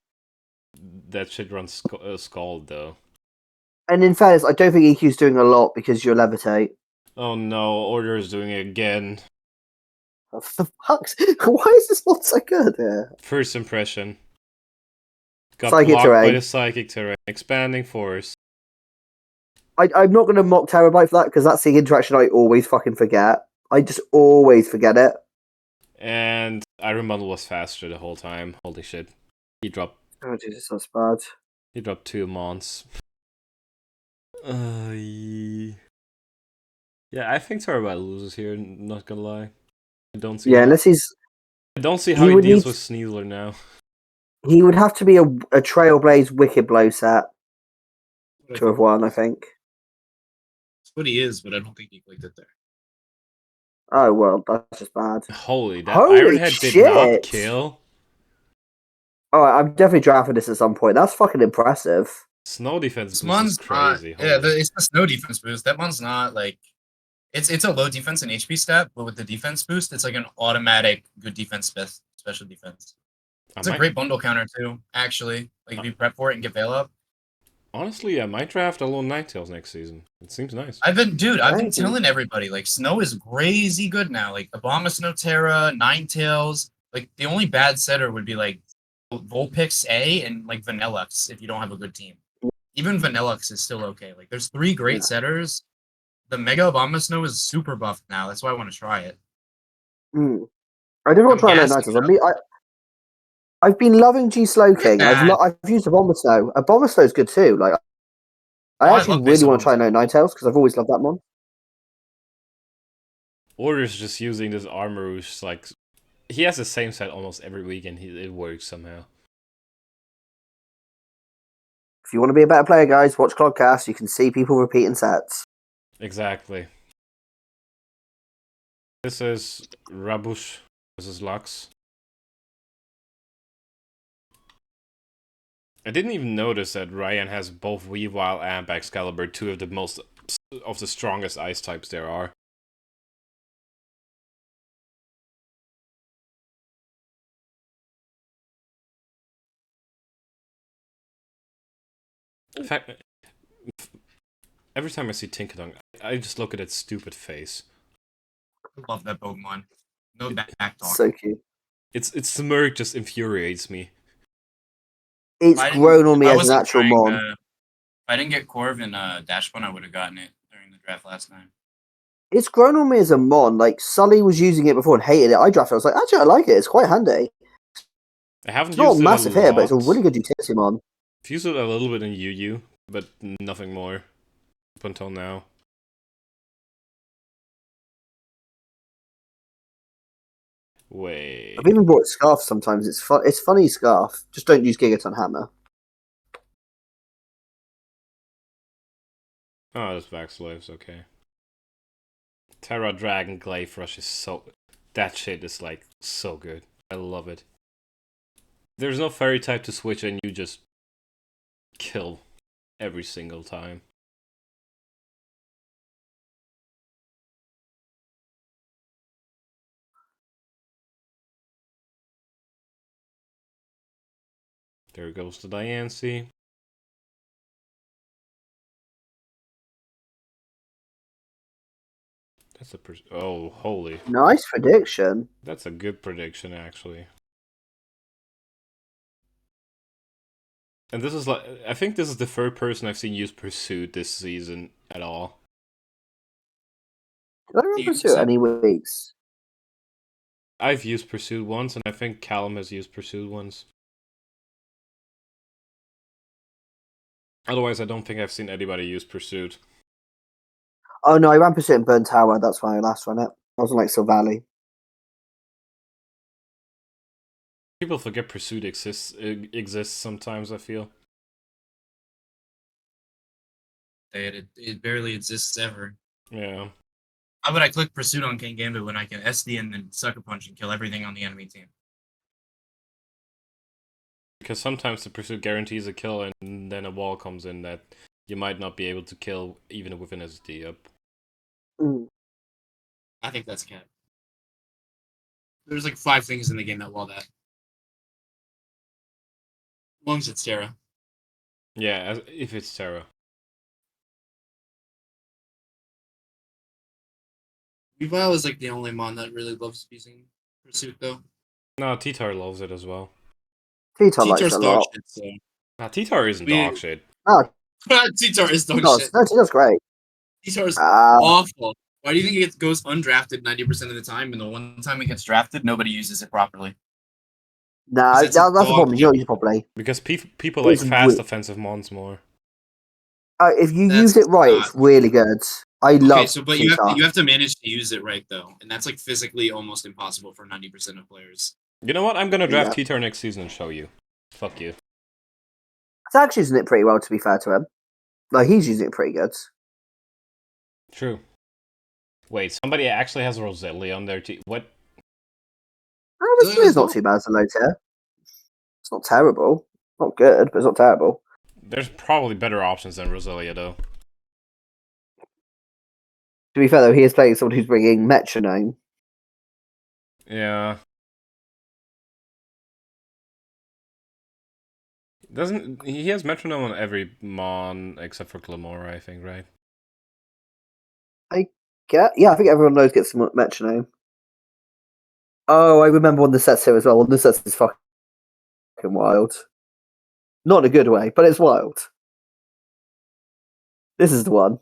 that shit runs Scald, though. And in fairness, I don't think EQ's doing a lot because you're levitate. Oh no, Order is doing it again. Oh, for fuck's why is this one so good here? First impression. Got Psychic blocked by terrain. the Psychic Terrain. Expanding Force. I'm not going to mock Terabyte for that because that's the interaction I always fucking forget. I just always forget it. And Iron Bundle was faster the whole time. Holy shit. He dropped Oh Jesus, that's bad. 2 Mons. Yeah, I think Terabyte loses here, not gonna lie. I don't see Yeah, how unless I don't see how he he would deals need with Sneasler now. he would have to be a Trailblaze Wicked Blow set to have won, I think. That's what he is, but I don't think he clicked it there. Oh well, that's just bad. Holy, that Holy Iron Head did not shit! kill. Oh, I'm definitely drafting this at some point. That's fucking impressive. Snow defense This boost is one's not. crazy. Yeah, Holy. it's the snow defense boost. That one's not like. It's a low defense and HP stat, but with the defense boost, it's like an automatic good defense special defense. It's a great bundle counter too, actually. Like if you prep for it and get Veil up. Honestly, I might draft a little Ninetales next season. It seems nice. I've been Thank you. telling everybody, like Snow is crazy good now. Like Obama Snow Terra, Ninetales. Like the only bad setter would be like Vulpix A and like Vanillux if you don't have a good team. Even Vanillux is still okay. Like there's 3 great setters. The Mega Obama Snow is super buffed now. That's why I want to try it. I did want I'm to try Night gassing Nighters. I've been loving G Slowking. that. I've used a Bomber Snow. A Bomber Snow is good too. Like I I actually love really basic want to try Obama No Ninetales because I've always loved that one. Order's just using this armor rouge, like he has the same set almost every week and it works somehow. If you want to be a better player, guys, watch Clodcast. You can see people repeating sets. Exactly. This is Rabush versus Lux. I didn't even notice that Ryan has both Weavile and Excalibur, 2 of the strongest ice types there are. In fact, every time I see Tinkadong, I just look at its stupid face. I love that Pokemon. No back talk. So cute. Its smirk just infuriates me. It's grown on me as an actual mon. If I didn't get Corv in Dash 1, I would have gotten it during the draft last time. It's grown on me as a mon. Like Sully was using it before and hated it. I drafted. I was like, actually, I like it. It's quite handy. I haven't It's not used a it massive a hit, lot. but it's a really good utility mon. I've used it a little bit in UU, but nothing more up until now. Wait. I've even brought Scarf sometimes. It's funny Scarf. Just don't use Gigaton Hammer. Oh, that's Vaxlives, okay. Terra Dragon Glaive Rush is so... That shit is like so good. I love it. There's no fairy type to switch and you just kill every single time. There goes the Diancie. That's a oh, holy. Nice prediction. That's a good prediction, actually. And this is like, I think this is the third person I've seen use Pursuit this season at all. Did I remember Pursuit any weeks? I've used Pursuit once, and I think Callum has used Pursuit once. Otherwise, I don't think I've seen anybody use Pursuit. Oh no, I ran Pursuit in Burn Tower. That's why I last ran it. I was on like Silvally. People forget Pursuit exists sometimes, I feel. It barely exists ever. Yeah. How would I click Pursuit on King Gambit when I can SD and then Sucker Punch and kill everything on the enemy team? Because sometimes the pursuit guarantees a kill, and then a wall comes in that you might not be able to kill even with an SD up. Mm. I think that's cap. There's like 5 things in the game that wall that. As long as it's Terra. Yeah, if it's Terra. Revile is like the only mon that really loves using Pursuit though. No, T-Tar loves it as well. T-Tar likes it T-Tar's a dog lot. shit, so. Nah, T-Tar isn't dog shit. No, T-Tar is dog T-Tar's, shit. no, T-Tar's great. T-Tar's Ah, awful. Why do you think it goes undrafted 90% of the time, and the one time it gets drafted, nobody uses it properly? no, It's a that's the dog problem. You know, shit. you probably Because people like It's fast weird. offensive mons more. If you That's use it right, not it's really good. I okay. love So, but T-Tar. you have to manage to use it right though, and that's like physically almost impossible for 90% of players. You know what? I'm gonna draft Yeah. T-Tar next season and show you. Fuck you. It's actually using it pretty well, to be fair to him. Like, he's using it pretty good. True. Wait, somebody actually has Roselli on their team. What? Oh, it's not too bad as a low tier. It's not terrible. Not good, but it's not terrible. There's probably better options than Roselia, though. To be fair, though, he is playing someone who's bringing Metronome. Yeah. Doesn't he has metronome on every mon except for Clamora, I think, right? Yeah, I think everyone knows gets some Metronome. Oh, I remember one of the sets here as well. One of the sets is fucking wild. Not in a good way, but it's wild. This is the one.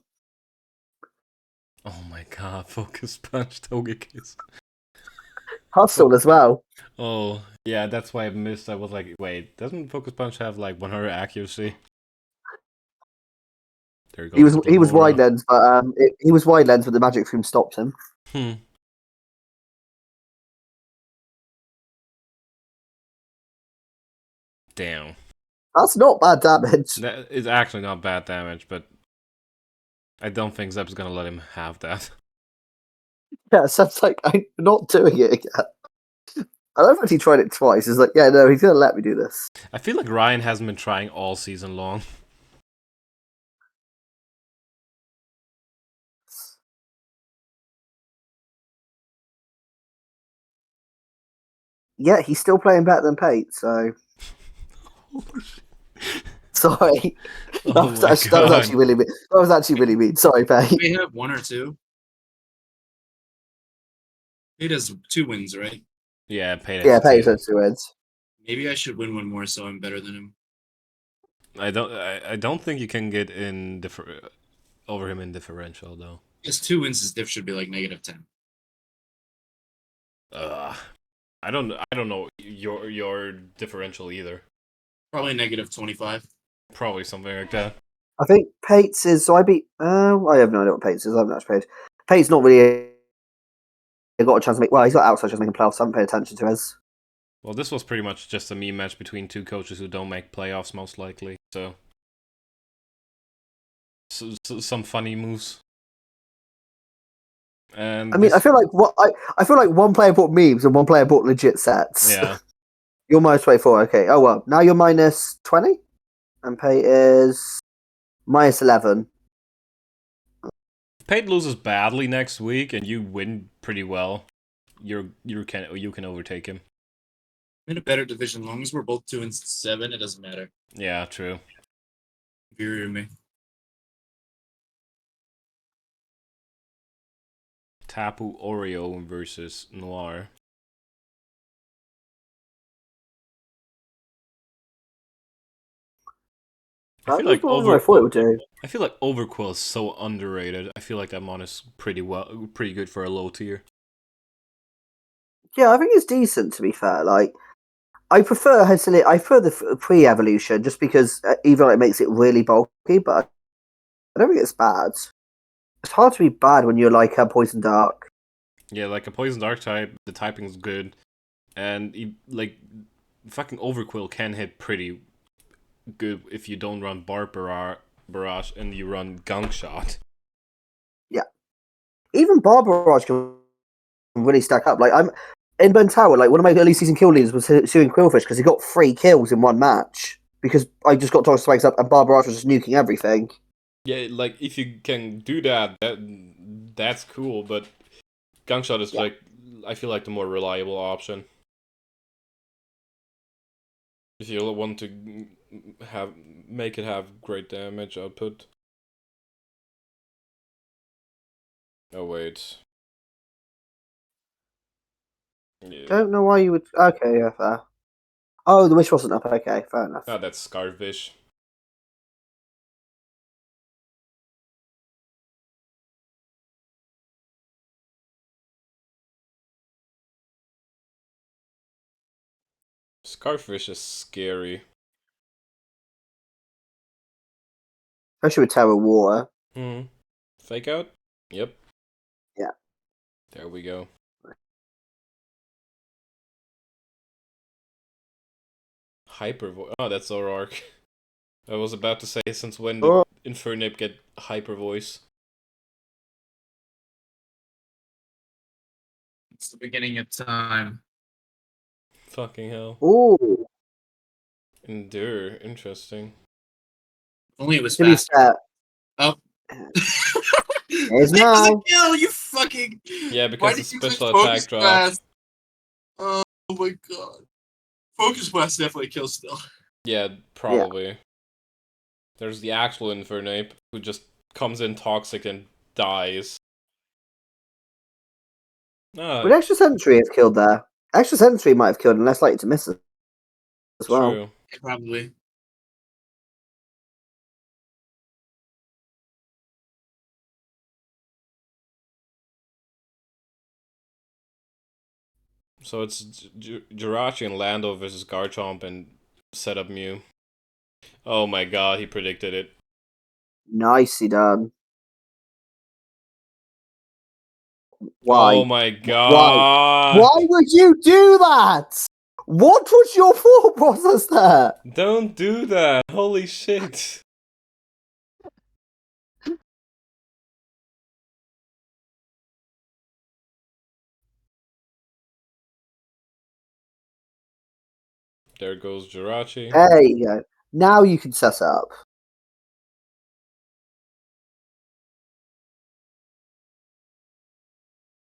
Oh my god, Focus Punch Togekiss. Hustle as well. Oh, yeah, that's why I missed. I was like, wait, doesn't Focus Punch have like 100 accuracy? There goes He was wide Glamora. lens, but he was wide lens, but the magic stream stopped him. Damn. That's not bad damage. That is actually not bad damage, but I don't think Zeb's gonna let him have that. Yeah, so it's like, I'm not doing it again. I love that he tried it twice. He's like, yeah, no, he's going to let me do this. I feel like Ryan hasn't been trying all season long. Yeah, he's still playing better than Pate, so... Sorry. Oh that was actually really mean. That was actually really mean. Sorry, Pate. We have 1 or 2. He does 2 wins, right? Yeah, Pate Yeah, has Pate 2. has 2 wins. Maybe I should win 1 more so I'm better than him. I don't think you can get in over him in differential though. His 2 wins, his diff should be like -10. I don't know your differential either. Probably -25. Probably something like that. I think Pate's is... So I beat... I have no idea what Pate's is. I haven't actually played. Pate's not really... got a chance to make... Well, he's got outside chance to make playoffs. I haven't paid attention to his. Well, this was pretty much just a meme match between 2 coaches who don't make playoffs most likely. So some funny moves. And I mean, I feel like one player bought memes and one player bought legit sets. Yeah. You're -24. Okay. Oh well. Now you're -20, and Pate is -11. If Pate loses badly next week and you win pretty well, you can overtake him. I'm in a better division. As long as we're both 2 and 7, it doesn't matter. Yeah, true. Inferior me. Tapu Oreo versus Noir. I feel like I thought it would do. I feel like Overquill is so underrated. I feel like that mon is pretty good for a low tier. Yeah, I think it's decent to be fair. Like, I prefer the pre-evolution just because even it makes it really bulky, but I don't think it's bad. It's hard to be bad when you're like a Poison Dark. Yeah, like a Poison Dark type, the typing's good, and fucking Overquill can hit pretty good if you don't run Barbarar Barrage and you run Gunk Shot. Even Bar Barrage can really stack up. Like I'm in Ben Tower, like one of my early season kill leaders was suing Quillfish because he got 3 kills in one match because I just got Toxic Spikes up and Bar Barrage was just nuking everything. Yeah, like if you can do that's cool, but Gunk Shot is like I feel like the more reliable option. If you want to make it have great damage output. Oh wait. Yeah. Don't know why you would. Okay, yeah, fair. Oh, the wish wasn't up. Okay, fair enough. Ah, that's Scarfish. Scarfish is scary. Especially with Terror Water. Fake out? Yep. Yeah. There we go. Hyper voice. Oh, that's Zoroark. I was about to say, since when did Infernape get hyper voice? It's the beginning of time. Fucking hell. Ooh. Endure. Interesting. Only it was To be fast. fair. Oh. It's That was now. a kill, you fucking. Yeah, Why because the did you click special Focus attack dropped. Blast? Oh my god. Focus Blast definitely kills still. Yeah, probably. There's the actual Infernape, who just comes in toxic and dies. Would Extra Sentry have killed there? Extra Sentry might have killed and less likely to miss it as well. True. Yeah, probably. So it's Jirachi and Lando versus Garchomp and setup Mew. Oh my god, he predicted it. Nicely done. Why? Oh my god! Why would you do that? What was your thought process there? Don't do that! Holy shit! There goes Jirachi. There you go. Now you can set up.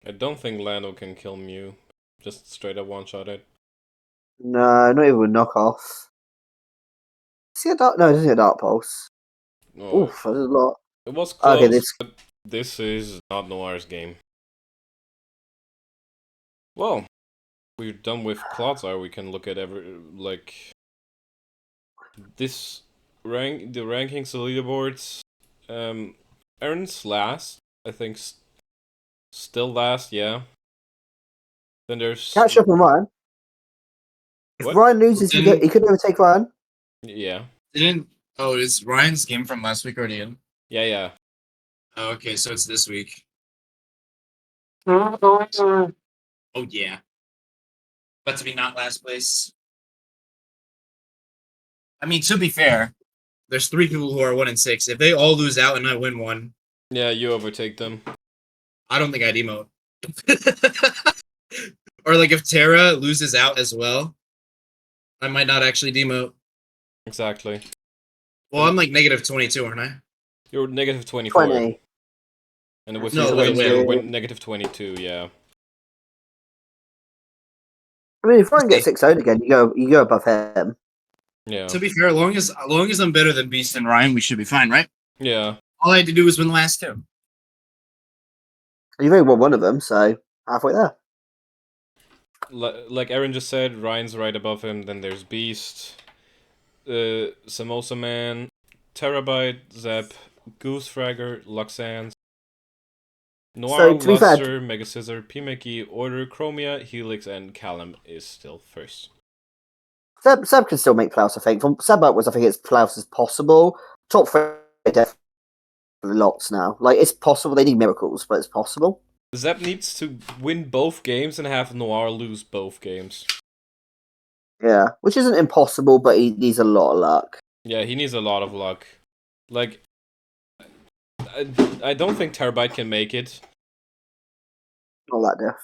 I don't think Lando can kill Mew. Just straight up one-shot it. No, not even with knockoff. Is he a dark? No, it isn't a dark pulse. Oh, Oof, that's a lot. it was close, Okay, this. but this is not Noir's game. Well, we're done with Clodsire. We can look at this the rankings, the leaderboards. Aaron's last, I think. Still last, yeah. Then there's Catch up on Ryan. If what? Ryan loses, he could overtake Ryan. Yeah. Oh, is Ryan's game from last week already in? Yeah. Oh, okay, so it's this week. Oh yeah. But to be not last place. I mean, to be fair, there's 3 people who are 1-6. If they all lose out and I win one, Yeah, you overtake them. I don't think I'd emote. Or like if Terra loses out as well, I might not actually demote. Exactly. Well, I'm like negative 22, aren't I? You're negative 24. 20. And with No, your wait, wins, wait. you're negative 22, yeah. I mean, if Ryan gets 6-0 again, you go above him. Yeah. To be fair, as long as I'm better than Beast and Ryan, we should be fine, right? Yeah. All I had to do was win the last 2. You've only won one of them, so halfway there. Like Aaron just said, Ryan's right above him. Then there's Beast, Samosa Man, Terabyte, Zep, Goosefragger, Luxans, Noir, So, to be fair- Luster, Mega Scissor, Pimeki, Order, Chromia, Helix, and Callum is still first. Seb can still make playoffs, I think. From Seb upwards, I think it's playoffs is possible. Top 3 definitely lots now. Like, it's possible. They need miracles, but it's possible. Zep needs to win both games and have Noir lose both games. Yeah, which isn't impossible, but he needs a lot of luck. Yeah, he needs a lot of luck. Like, I don't think Terabyte can make it. Not that diff.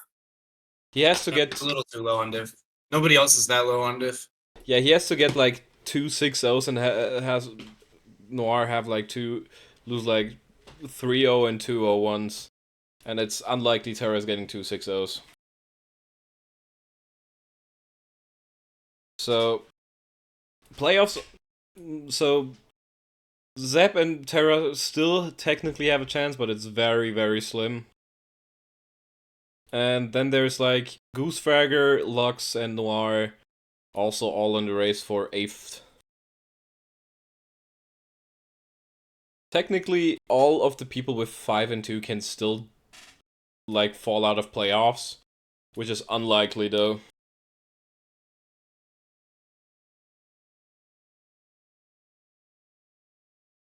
He has to No, get it's a little too low on diff. Nobody else is that low on diff. yeah. He has to get like 2 6-0s and has Noir have like lose like 3-0 and 2-0-1s, and it's unlikely Terra's getting 2 6-0s. So playoffs. So Zep and Terra still technically have a chance, but it's very, very slim. And then there's like Goosefragger, Lux, and Noir, also all in the race for 8th. Technically, all of the people with 5 and 2 can still like fall out of playoffs, which is unlikely though.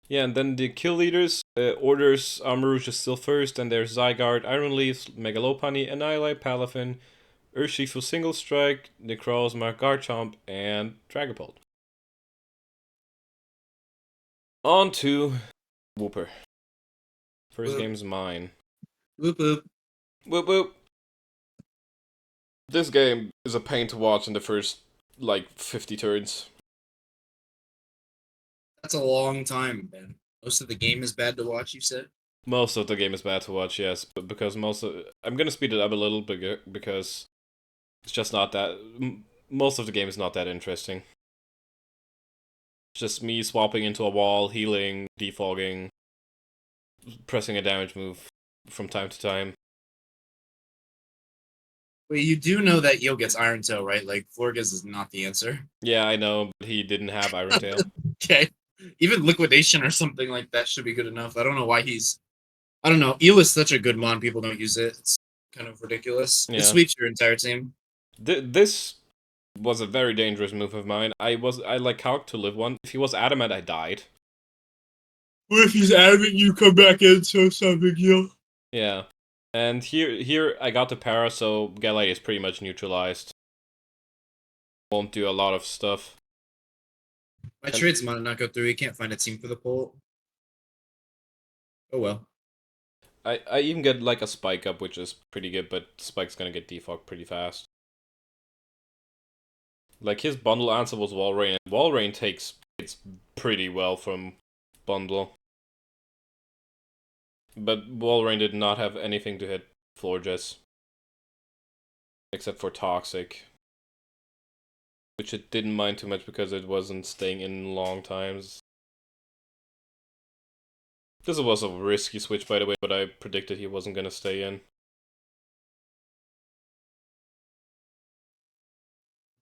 Yeah, and then the kill leaders, Orders, Armarouge is still first, and there's Zygarde, Iron Leaf, Megalopony, Annihilate, Palafin, Urshifu Single Strike, Necroz, Garchomp, and Dragapult. On to Wooper. First game's mine. Whoop whoop. Whoop whoop. This game is a pain to watch in the first, like, 50 turns. That's a long time, Ben. Most of the game is bad to watch, you said? Most of the game is bad to watch, yes, but because I'm gonna speed it up a little bit because it's just not that. Most of the game is not that interesting. It's just me swapping into a wall, healing, defogging, pressing a damage move from time to time. Wait, you do know that Eel gets Iron Tail, right? Like, Florges is not the answer. Yeah, I know, but he didn't have Iron Tail. Okay. Even Liquidation or something like that should be good enough. I don't know why I don't know. Eel is such a good mon, people don't use it. It's kind of ridiculous. Yeah. It sweeps your entire team. This was a very dangerous move of mine. I like calc to live one. If he was adamant, I died. What if he's adamant you come back in, so it's not a big deal? Yeah. And here I got the para, so Gallade is pretty much neutralized. Won't do a lot of stuff. My trades might not go through. He can't find a team for the poll. Oh well. I even get like a spike up, which is pretty good, but Spike's gonna get defogged pretty fast. Like his bundle answer was Walrein, and Walrein takes hits pretty well from bundle. But Walrein did not have anything to hit Florges. Except for Toxic. Which it didn't mind too much because it wasn't staying in long times. This was a risky switch, by the way, but I predicted he wasn't gonna stay in.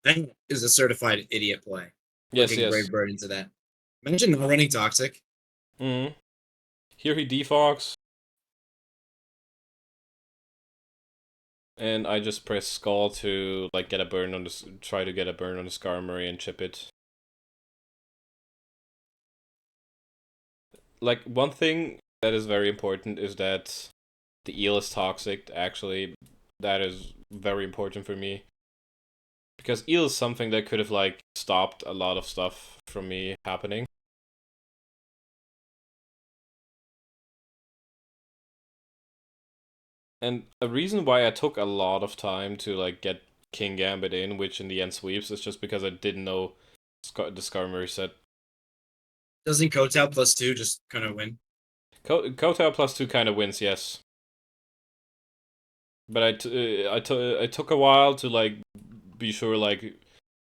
That is a certified idiot play. Yes, Looking yes. Brave Bird into that. Imagine not running Toxic. Mm-hmm. Here he defogs. And I just press Skull to like get a burn on the try to get a burn on the Skarmory and chip it. Like one thing that is very important is that the eel is toxic. Actually, that is very important for me. Because eel is something that could have like stopped a lot of stuff from me happening. And a reason why I took a lot of time to like get King Gambit in, which in the end sweeps, is just because I didn't know the Skarmory set. Doesn't Kotao +2 just kind of win? Kotao +2 kind of wins, yes. But I took a while to like be sure like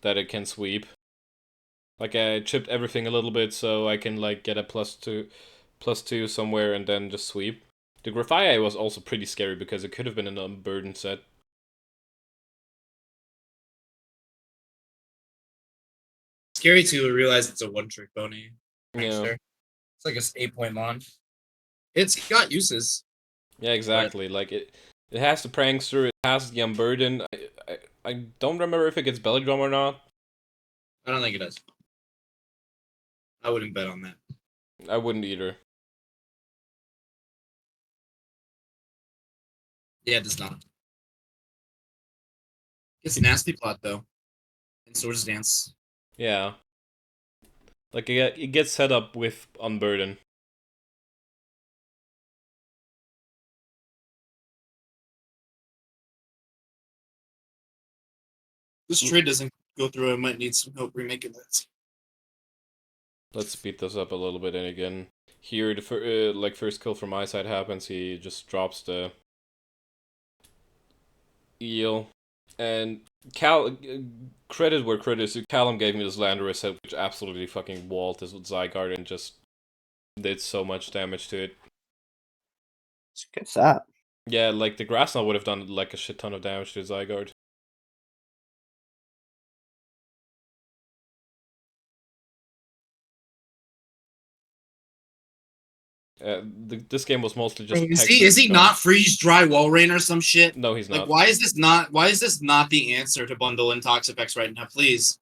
that it can sweep. Like I chipped everything a little bit so I can like get a +2 somewhere and then just sweep. The Grafaiai was also pretty scary because it could have been an unburdened set. Scary to realize it's a one-trick pony. Yeah. It's like a 8-point mon. It's got uses. Yeah, exactly. Like it has the Prankster, it has the Unburden. I don't remember if it gets Belly Drum or not. I don't think it does. I wouldn't bet on that. I wouldn't either. Yeah, it does not. It's a nasty plot though. And Swords Dance. Yeah. Like it gets set up with Unburden. This trade doesn't go through. I might need some help remaking that. Let's speed this up a little bit. And again, here the first kill from my side happens. He just drops the eel, and credit where credit is due. Callum gave me this land reset, which absolutely fucking walled this Zygarde and just did so much damage to it. It's a good set. Yeah, like the grass knot would have done like a shit ton of damage to Zygarde. This game was mostly just. Bro, is he not freeze dry wall rain or some shit? No, he's not. Like, why is this not the answer to bundle in Toxapex right now? Please.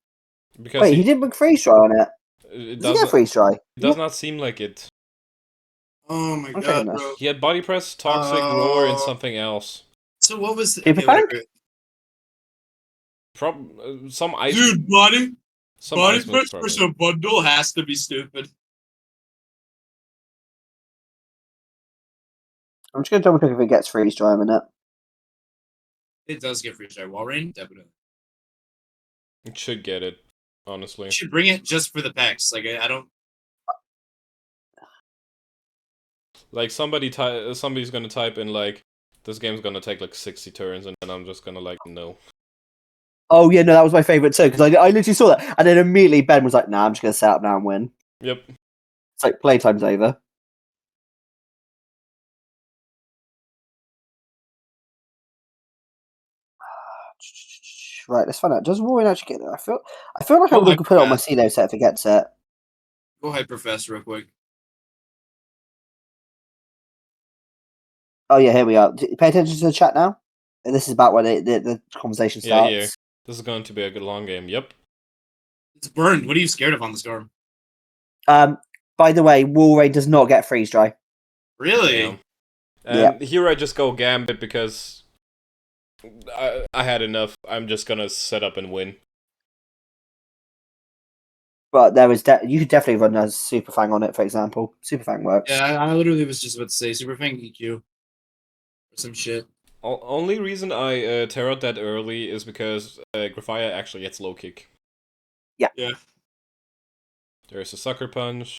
Because Wait, he didn't bring freeze dry on it. It Did he get freeze dry? It does not seem like it. Oh my Okay, god, no. bro. He had body press, toxic, roar, and something else. So what was Super Fang? Some ice. Dude, body Some press for a bundle has to be stupid. I'm just gonna double check if it gets freeze dry in a minute. It does get freeze dry wall rain, definitely. It should get it, honestly. You should bring it just for the packs. Like I don't. Like somebody's gonna type in like, this game's gonna take like 60 turns, and then I'm just gonna like, no. Oh yeah, no, that was my favorite too because I literally saw that, and then immediately Ben was like, "Nah, I'm just gonna set up now and win." Yep. It's like playtime's over. Right, let's find out. Does Warren actually get there? I feel like I'm going to put it on my CeeLo set if it gets it. Go Hyperfast real quick. Oh yeah, here we are. Pay attention to the chat now. This is about when the conversation starts. Yeah. This is going to be a good long game. Yep. It's burned. What are you scared of on the storm? By the way, Walrein does not get freeze dry. Really? Yeah. And here I just go Gambit because I had enough. I'm just gonna set up and win. But there was you could definitely run a Super Fang on it, for example. Super Fang works. Yeah, I literally was just about to say Super Fang EQ or some shit. Only reason I Tarot that early is because Graphia actually gets low kick. Yeah. Yeah. There's a Sucker Punch.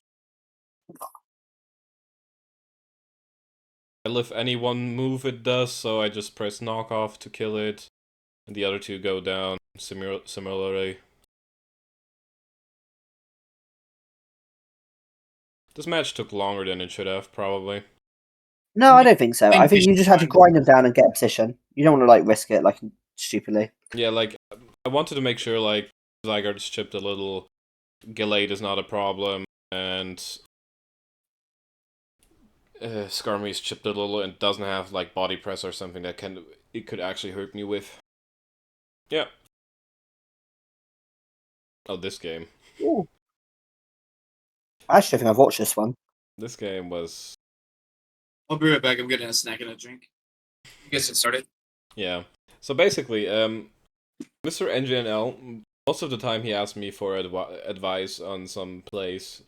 I live any one move it does, so I just press knockoff to kill it, and the other two go down similarly. This match took longer than it should have, probably. No, I don't think so. I think you just had to grind them down and get a position. You don't want to like risk it like stupidly. Yeah, like I wanted to make sure like Zygarde's chipped a little, Gallade is not a problem, and Skarmory's chipped a little and doesn't have like body press or something that it could actually hurt me with. Yeah. Oh, this game. Ooh. I actually think I've watched this one. This game was. I'll be right back. I'm getting a snack and a drink. You guys get started. Yeah. So basically, Mr. NGNL, most of the time he asks me for advice on some plays.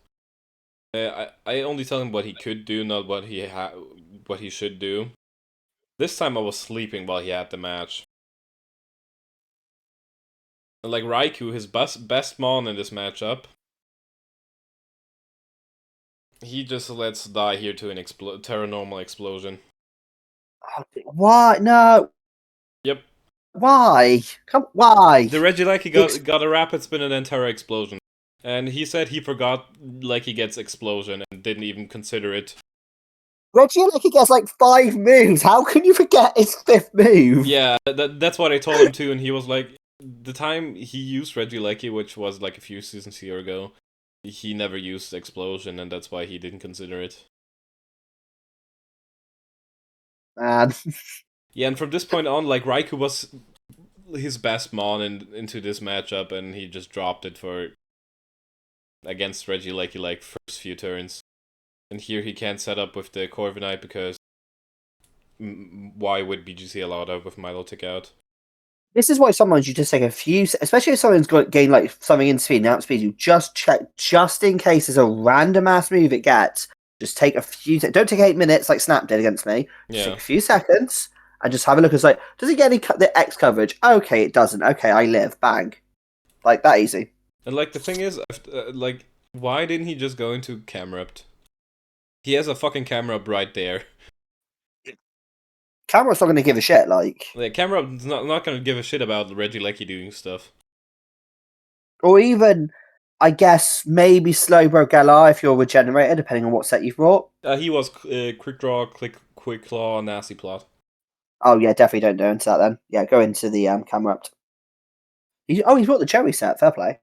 I only tell him what he could do, not what he should do. This time I was sleeping while he had the match. And like Raikou, his best mon in this matchup, he just lets die here to an Terranormal explosion. Why? No. Yep. Why? Why? The Regieleki got a rapid spin and then Terra explosion. And he said he forgot like he gets explosion and didn't even consider it. Regieleki gets like 5 moves. How can you forget his 5th move? Yeah, that's what I told him too, and he was like, the time he used Regieleki, which was like a few seasons here ago, he never used explosion, and that's why he didn't consider it. Man. Yeah, and from this point on, like Raikou was his best mon into this matchup, and he just dropped it against Regieleki like first few turns. And here he can't set up with the Corviknight because why would BGC allow that with Milotic out? This is why sometimes you just take a few, especially if someone's gained like something in speed and outspeed, you just check just in case there's a random ass move it gets. Just take a few. Don't take 8 minutes like Snap did against me. Just take a few seconds and just have a look. It's like, does it get any the X coverage? Okay, it doesn't. Okay, I live. Bang, like that easy. And like the thing is, like, why didn't he just go into camera up? He has a fucking camera up right there. Camera's not going to give a shit. Like camera up's not gonna give a shit about Reggie Lecky doing stuff. or even, I guess maybe Slowbro Galar if you're a regenerator, depending on what set you've brought. He was quick draw, quick claw, nasty plot. Oh yeah, definitely don't go into that then. Yeah, go into the camera up. He's brought the cherry set. Fair play.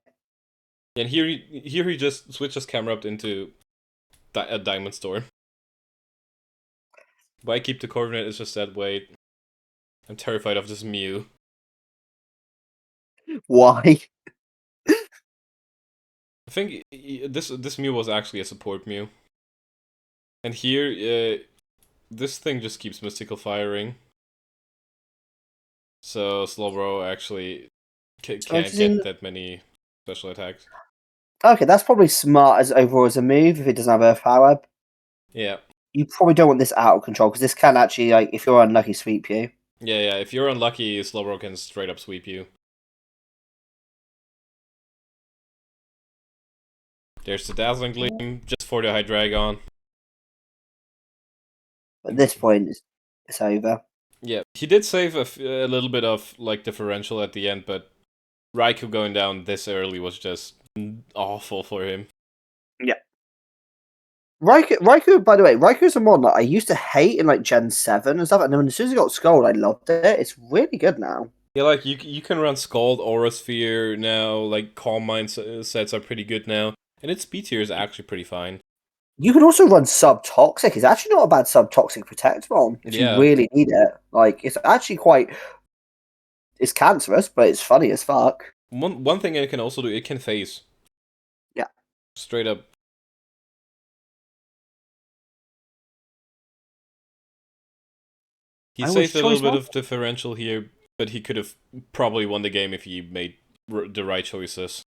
And here he just switches camera up into a diamond store. Why keep the coordinate? It's just that wait. I'm terrified of this Mew. Why? I think this Mew was actually a support Mew. And here, this thing just keeps mystical firing. So Slowbro actually can't get that many special attacks. Okay, that's probably smart as overall as a move if it doesn't have Earth Power. Yeah. You probably don't want this out of control because this can actually, like, if you're unlucky, sweep you. Yeah. If you're unlucky, Slowbro can straight up sweep you. There's the Dazzling Gleam, just for the Hydreigon. At this point, it's over. Yeah, he did save a little bit of like differential at the end, but Raikou going down this early was just awful for him. Yeah. Raikou, by the way, Raikou's a mod that I used to hate in like Gen 7 and stuff, and then as soon as I got Scold, I loved it. It's really good now. Yeah, like you can run Scald, Aura Sphere now, like Calm Mind sets are pretty good now, and its speed tier is actually pretty fine. You can also run Subtoxic. It's actually not a bad Subtoxic Protect bomb if you really need it. Like, it's actually quite... It's cancerous, but it's funny as fuck. One thing it can also do, it can phase. Yeah. Straight up. He saved a little bit of differential here, but he could have probably won the game if he made the right choices.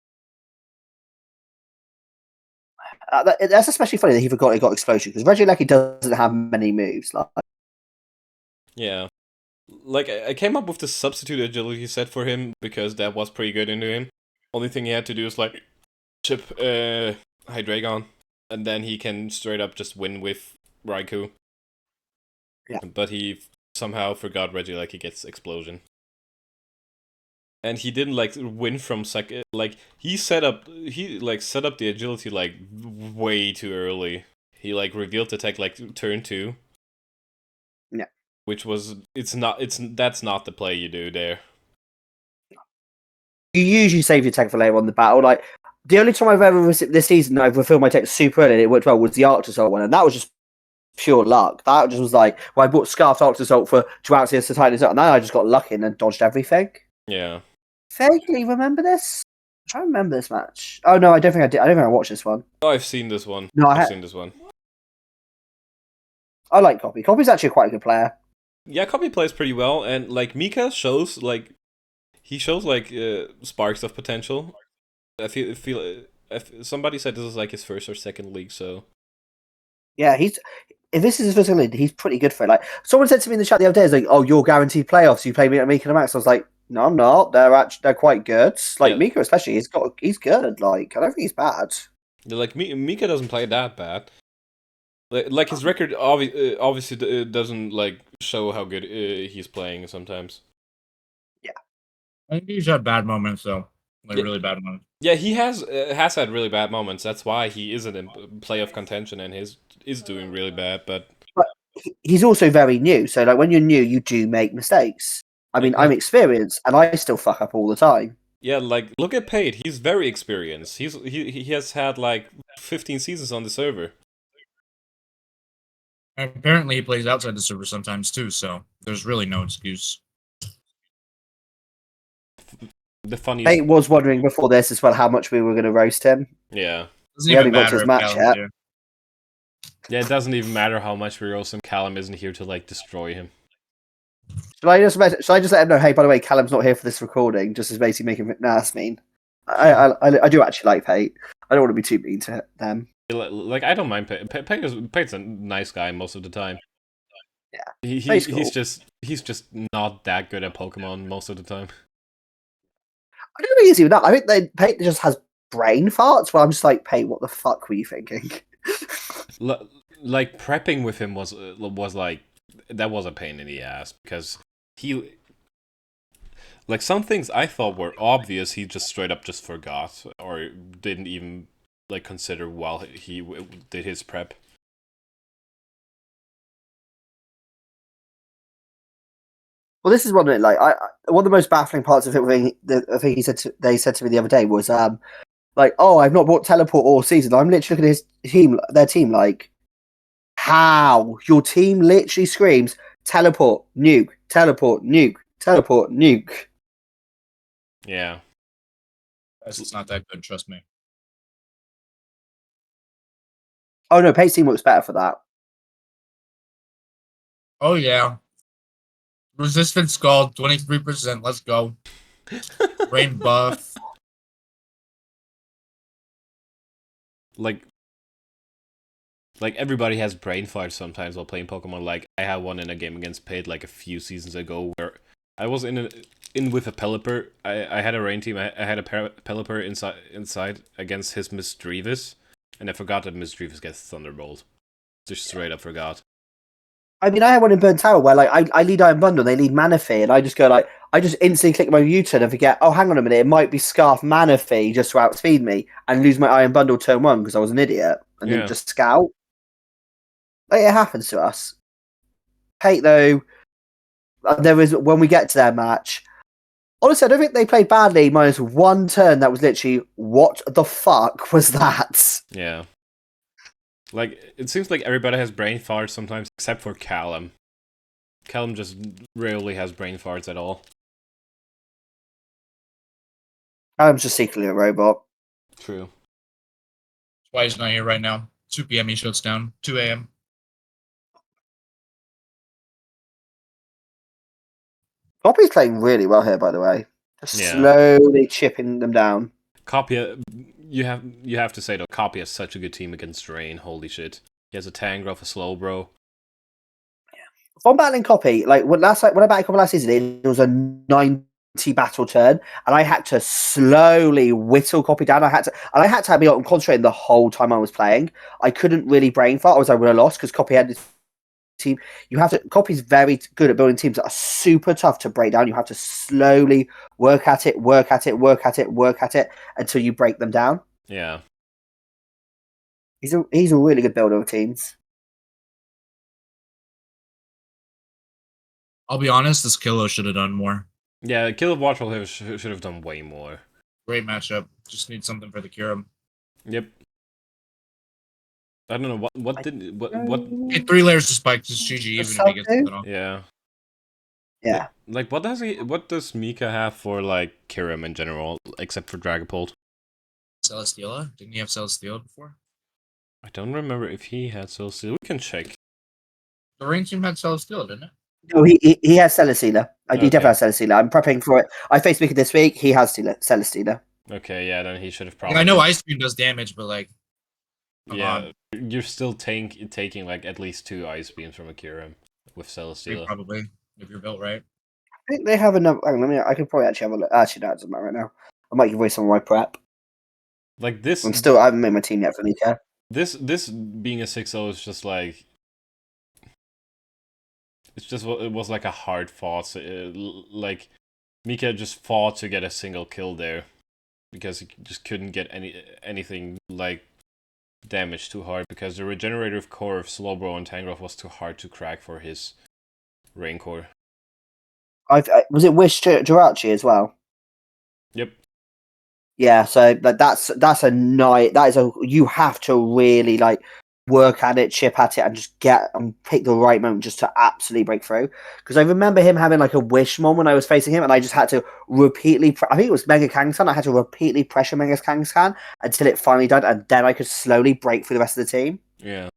That's especially funny that he forgot he got Explosion, because Reggie Lecky doesn't have many moves. Like. Yeah. Like, I came up with the substitute agility set for him, because that was pretty good into him. Only thing he had to do is, like, chip Hydreigon, and then he can straight up just win with Raikou. Yeah. But he somehow forgot Reggie Lecky gets Explosion. And he didn't like win from like he set up the agility like way too early. He like revealed the tech like turn 2. Yeah. Which was that's not the play you do there. You usually save your tech for later on in the battle. Like the only time I've ever this season I've refilled my tech super early and it worked well was the Arctozolt one, and that was just pure luck. That just was like, well, I bought Scarfed Arctozolt for to outsee the Titans, and then I just got lucky and then dodged everything. Yeah. Vaguely remember this. I'm trying to remember this match. Oh no, I don't think I did. I don't think I watched this one. Oh, I've seen this one. No, I've seen this one. I like Copy. Copy's actually quite a good player. Yeah, Copy plays pretty well, and like Mika shows like sparks of potential. I feel somebody said this is like his first or second league, so yeah, if this is his first league, he's pretty good for it. Like someone said to me in the chat the other day, "Is like, oh, you're guaranteed playoffs. You play me at Mika and Max." I was like, no, I'm not. They're quite good. Like Mika, especially, he's good. Like I don't think he's bad. Like Mika doesn't play that bad. Like his record obviously doesn't like show how good he's playing sometimes. Yeah, I think he's had bad moments though, like really bad moments. Yeah, he has had really bad moments. That's why he isn't in playoff contention and is doing really bad. But he's also very new. So like when you're new, you do make mistakes. I mean, I'm experienced and I still fuck up all the time. Yeah, like look at Pate. He's very experienced. He has had like 15 seasons on the server. And apparently, he plays outside the server sometimes too. So there's really no excuse. The funniest. Pate was wondering before this as well how much we were going to roast him. Yeah. Doesn't even got to his match yet. Yeah, it doesn't even matter how much we roast him. Callum isn't here to like destroy him. Should I just let him know? Hey, by the way, Callum's not here for this recording. Just as basically making nah, that's mean. I do actually like Pate. I don't want to be too mean to them. Like I don't mind Pate. Pate's a nice guy most of the time. He's just not that good at Pokemon most of the time. I don't think it's even that. I think Pate just has brain farts. Where I'm just like, Pate, what the fuck were you thinking? Like prepping with him was like that was a pain in the ass because he like some things I thought were obvious he just straight up just forgot or didn't even like consider while he did his prep. Well, this is one of it. Like, one of the most baffling parts of it. I think they said to me the other day was like, oh, I've not bought teleport all season. I'm literally looking at their team, like, how your team literally screams teleport, nuke, teleport, nuke, teleport, nuke. Yeah. It's not that good, trust me. Oh no, Pace team looks better for that. Oh yeah. Resistance Scald, 23%. Let's go. Rain buff. Like everybody has brain farts sometimes while playing Pokemon. Like I had one in a game against Pate like a few seasons ago where I was in with a Pelipper. I had a rain team. I had a Pelipper inside against his Misdreavus, and I forgot that Misdreavus gets Thunderbolt. Just straight up forgot. I mean, I had one in Burnt Tower where like I lead Iron Bundle, they lead Manaphy, and I just go like I just instantly click my U-turn and forget. Oh, hang on a minute, it might be Scarf Manaphy just to outspeed me and lose my Iron Bundle turn 1 because I was an idiot and didn't just scout. Like, it happens to us. Pate though, there was when we get to their match. Honestly, I don't think they played badly. Minus one turn that was literally what the fuck was that? Yeah. Like, it seems like everybody has brain farts sometimes, except for Callum. Callum just rarely has brain farts at all. I'm just secretly a robot. True. That's why he's not here right now. 2 p.m. he shuts down. 2 a.m. Poppy's playing really well here, by the way. Just Yeah. slowly chipping them down. Copia, you have to say though, Copia has such a good team against Rain. Holy shit! He has a Tangrowth, a Slowbro. If I'm battling Copy, like when I battled Copy last season, it was a 90 battle turn, and I had to slowly whittle Copy down. I had to be on concentrating the whole time I was playing. I couldn't really brain fart, or I would have lost because Copy had this team. You have to. Copy's very good at building teams that are super tough to break down. You have to slowly work at it until you break them down. Yeah. He's a really good builder of teams. I'll be honest, this Kilo should have done more. Yeah, Kill of Watchful should have done way more. Great matchup. Just need something for the Kyurem. Yep. I don't know what. Get 3 layers of spike to GG even if he gets something off. Yeah. Yeah. Like what does Mika have for like Kyurem in general, except for Dragapult? Celesteela? Didn't he have Celesteela before? I don't remember if he had Celesteela. We can check. The Rain team had Celesteela, didn't it? No, he has Celesteela. He Okay. definitely has Celesteela. I'm prepping for it. I faced Mika this week. He has Celesteela. Okay, yeah, then he should have probably. I know Ice Beam does damage, but like, yeah, you're still taking like at least 2 Ice Beams from a Kyurem with Celesteela. Probably if you're built right. I think they have another. Hang on, I could probably actually have a look. Actually, no, it doesn't matter right now. I might give away some of my prep. Like this. I haven't made my team yet for Mika. This being a 6-0 is just like. It was like a hard fought. Like Mika just fought to get a single kill there because he just couldn't get anything like damage too hard because the regenerative core of Slowbro and Tangrowth was too hard to crack for his Rain Core. Was it Wish Jirachi as well? Yep. Yeah, so that's a night. That is you have to really like work at it, chip at it, and just pick the right moment just to absolutely break through. Because I remember him having like a Wish Mon when I was facing him, and I just had to repeatedly. I think it was Mega Kangaskhan. I had to repeatedly pressure Mega Kangaskhan until it finally died, and then I could slowly break through the rest of the team. Yeah.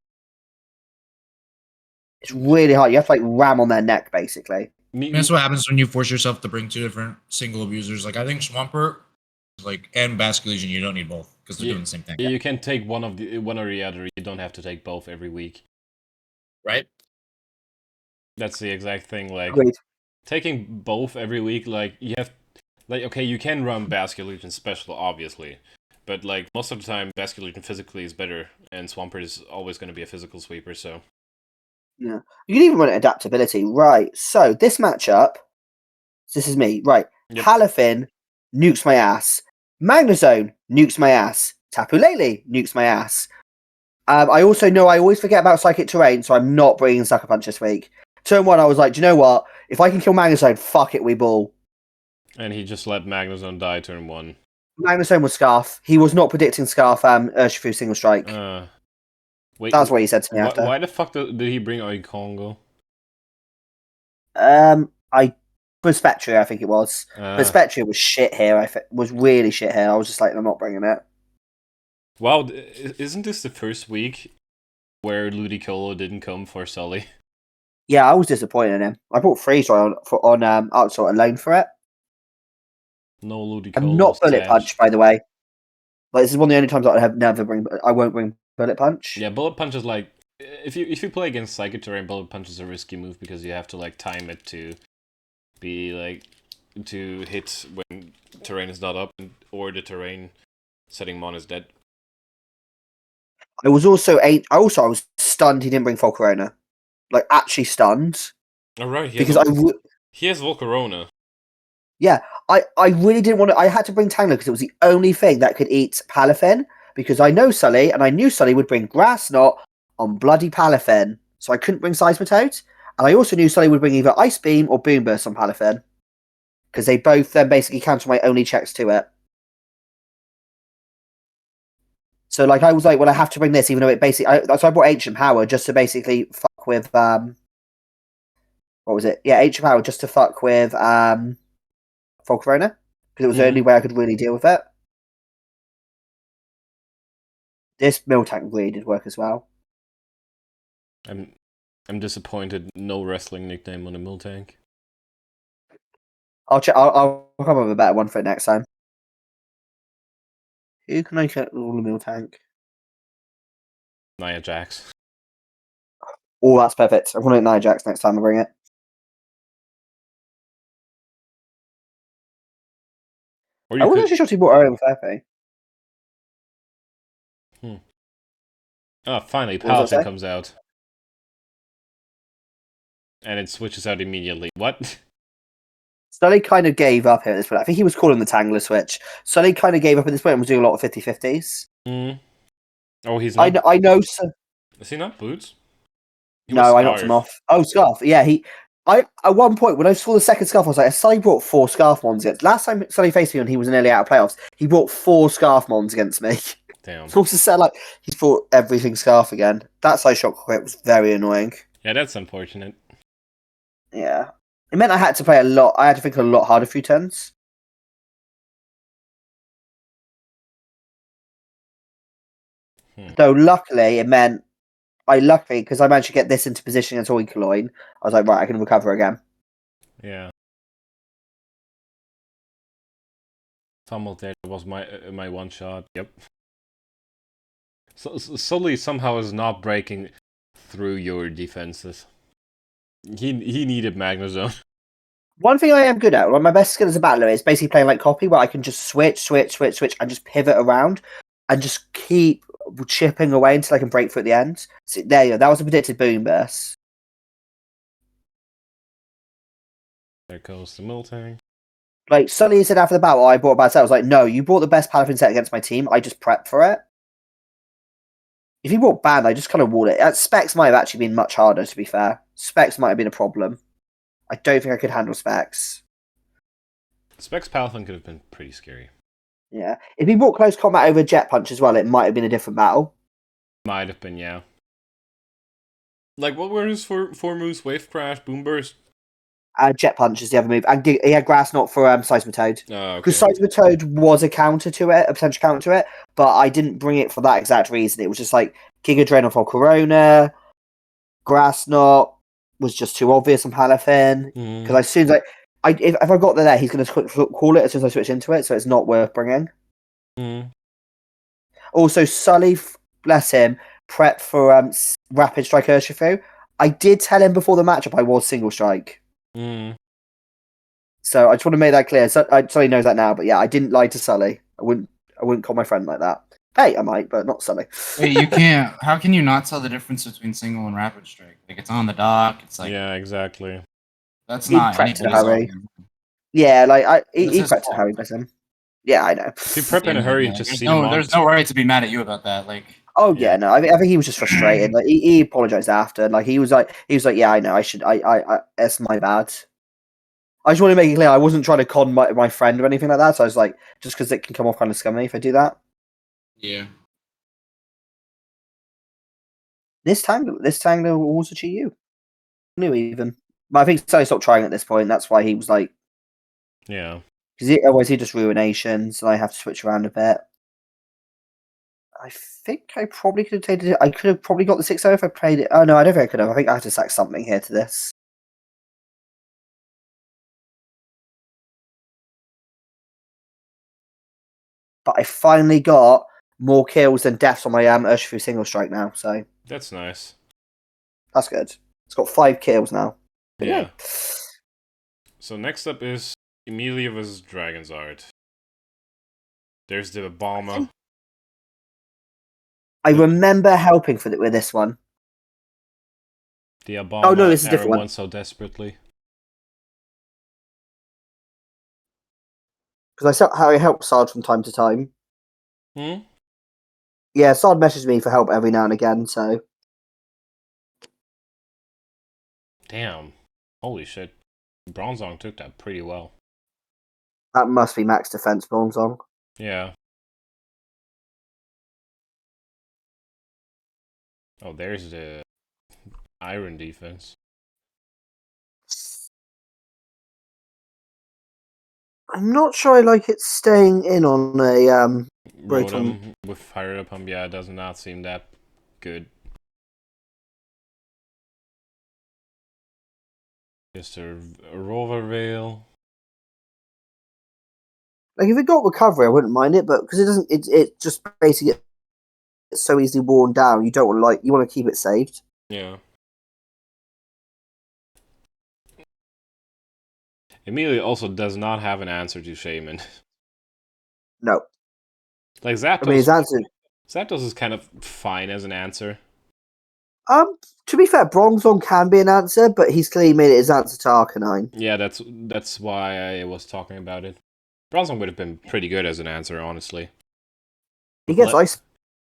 It's really hard. You have to like ram on their neck, basically. That's what happens when you force yourself to bring 2 different single abusers. Like I think Swampert, and Basculegion, you don't need both because they're doing the same thing. You can take one or the other. You don't have to take both every week. Right? That's the exact thing. Like Agreed. taking both every week, like you have, like okay, you can run Basket Legion special, obviously, but like most of the time, Basket Legion physically is better, and Swampert is always going to be a physical sweeper. So Yeah. You can even run adaptability. Right. So this matchup, this is me. Right. Yep. Palafin nukes my ass. Magnezone nukes my ass. Tapu Lele nukes my ass. I also know I always forget about Psychic Terrain, so I'm not bringing Sucker Punch this week. Turn 1, I was like, do you know what? If I can kill Magnezone, fuck it, we ball. and he just let Magnezone die turn 1. Magnezone was Scarf. He was not predicting Scarf Urshifu single strike. Wait, That's what he said to me after. Why the fuck did he bring Oikongo? For Spectre, I think it was. But Spectre was shit here. Was really shit here. I was just like, I'm not bringing it. Wow, isn't this the first week where Ludicolo didn't come for Sully? Yeah, I was disappointed in him. I bought Freeze on Outsort alone for it. No Ludicolo. I'm not Bullet Punch, by the way. Like, this is one of the only times that I won't bring Bullet Punch. Yeah, Bullet Punch is like, if you play against Psychic Terrain, Bullet Punch is a risky move because you have to like time it to be like to hit when terrain is not up or the terrain setting mon is dead. I was stunned he didn't bring Volcarona. Like, actually stunned. Oh, right, Because he has Volcarona. Yeah, I really didn't want to. I had to bring Tangler because it was the only thing that could eat Palafin. Because I know Sully, and I knew Sully would bring Grass Knot on bloody Palafin. So I couldn't bring Seismitoad. And I also knew Sully would bring either Ice Beam or Boom Burst on Palafin. Because they both then basically counter my only checks to it. So, like, I was like, well, I have to bring this, even though it basically... so I brought Ancient Power just to basically fuck with... what was it? Yeah, Ancient Power just to fuck with Volcarona. Because it was the only way I could really deal with it. This Miltank really did work as well. I'm disappointed. No wrestling nickname on a Miltank. I'll come up with a better one for it next time. Who can I get all the Miltank? Nia Jax. Oh, that's perfect. I'm going to Nia Jax next time I bring it. I wasn't actually sure she bought her own Fairpay. Oh, finally, Palafin comes out. And it switches out immediately. What? Sully kind of gave up here at this point. I think he was calling the Tangler switch. Sully kind of gave up at this point and was doing a lot of 50-50s. Oh, he's not... I know... So... Is he not Boots? No, I knocked him off. Oh, Scarf. Yeah, at one point, when I saw the second Scarf, I was like, Sully brought 4 Scarf Mons against... Last time Sully faced me and he was nearly out of playoffs, he brought 4 Scarf Mons against me. Damn. Also said, like, he's brought everything Scarf again. That side shot quit was very annoying. Yeah, that's unfortunate. Yeah. It meant I had to play a lot. I had to think a lot harder a few turns. So luckily, it meant because I managed to get this into position against Oinkoloin, I was like, right, I can recover again. Yeah. Fumbled there was my one shot. Yep. So Sully somehow is not breaking through your defenses. He needed Magnezone. One thing I am good at, my best skill as a battler is basically playing like Copy, where I can just switch, and just pivot around, and just keep chipping away until I can break through at the end. So there you go. That was a predicted Boom Burst. There goes the Miltank. Like, Sully said after the battle, I brought a bad set. I was like, no, you brought the best Palafin set against my team. I just prepped for it. If you brought Ban, I just kind of walled it. Specs might have actually been much harder, to be fair. Specs might have been a problem. I don't think I could handle Specs. Specs Palafin could have been pretty scary. Yeah. If he brought Close Combat over Jet Punch as well, it might have been a different battle. Might have been, yeah. Like, what were his four moves? Wave Crash, Boom Burst? Jet Punch is the other move. And he had Grass Knot for Seismitoad. Because Seismitoad was a counter to it, a potential counter to it, but I didn't bring it for that exact reason. It was just like Giga Drain off Corona, Grass Knot was just too obvious on Palafin. Because as soon as if I got there, he's going to call it as soon as I switch into it, so it's not worth bringing. Also, Sully, bless him, prepped for Rapid Strike Urshifu. I did tell him before the matchup I was single strike. Mm. So I just want to make that clear. So he knows that now. But yeah, I didn't lie to Sully. I wouldn't call my friend like that. Hey, I might, but not Sully. Wait, you can't. How can you not tell the difference between single and rapid strike? Like it's on the dock. It's like Yeah, exactly. that's He not prepped in a anybody's hurry. argument. Yeah, like That's he his prepped in a fault. hurry, bless him. Yeah, I know. If you prep in a hurry, just There's see them there's no right to be mad at you about that. Like Oh Yeah. yeah, no. I think he was just frustrated. Like he apologized after. Like he was like, yeah, I know. I should. It's my bad. I just want to make it clear. I wasn't trying to con my friend or anything like that. So I was like, just because it can come off kind of scummy if I do that. yeah. This tango will also cheat you. Knew even. But I think Sully stopped trying at this point. That's why he was like, Yeah. because otherwise he just ruination. So I have to switch around a bit. I think I probably could have taken it. I could have probably got the 6-0 if I played it. Oh no, I don't think I could have. I think I had to sack something here to this. But I finally got more kills than deaths on my Urshifu single strike now, so That's nice. that's good. It's got 5 kills now. But Yeah. yeah. So next up is Emilia vs. Dragon's Art. There's the Obama. I remember helping with this one. The Obama Oh no, this is a Aaron different one. wants so desperately. Because I saw how I help Sard from time to time. Hmm? Yeah, Sard messages me for help every now and again, so Damn. Holy shit. Bronzong took that pretty well. that must be max defense Bronzong. Yeah. Oh, there's the Iron defense. I'm not sure I like it staying in on a Rotom with Fire Pump, yeah, does not seem that good. Just a Rover Veil. Like if it got recovery, I wouldn't mind it, but because it doesn't, it just basically gets so easily worn down. You don't want you want to keep it saved. Yeah. Emilia also does not have an answer to Shaman. No, Like I mean his answer. Zapdos is kind of fine as an answer. To be fair, Bronzong can be an answer, but he's clearly made it his answer to Arcanine. Yeah, that's why I was talking about it. Bronzong would have been pretty good as an answer, honestly. He gets Ice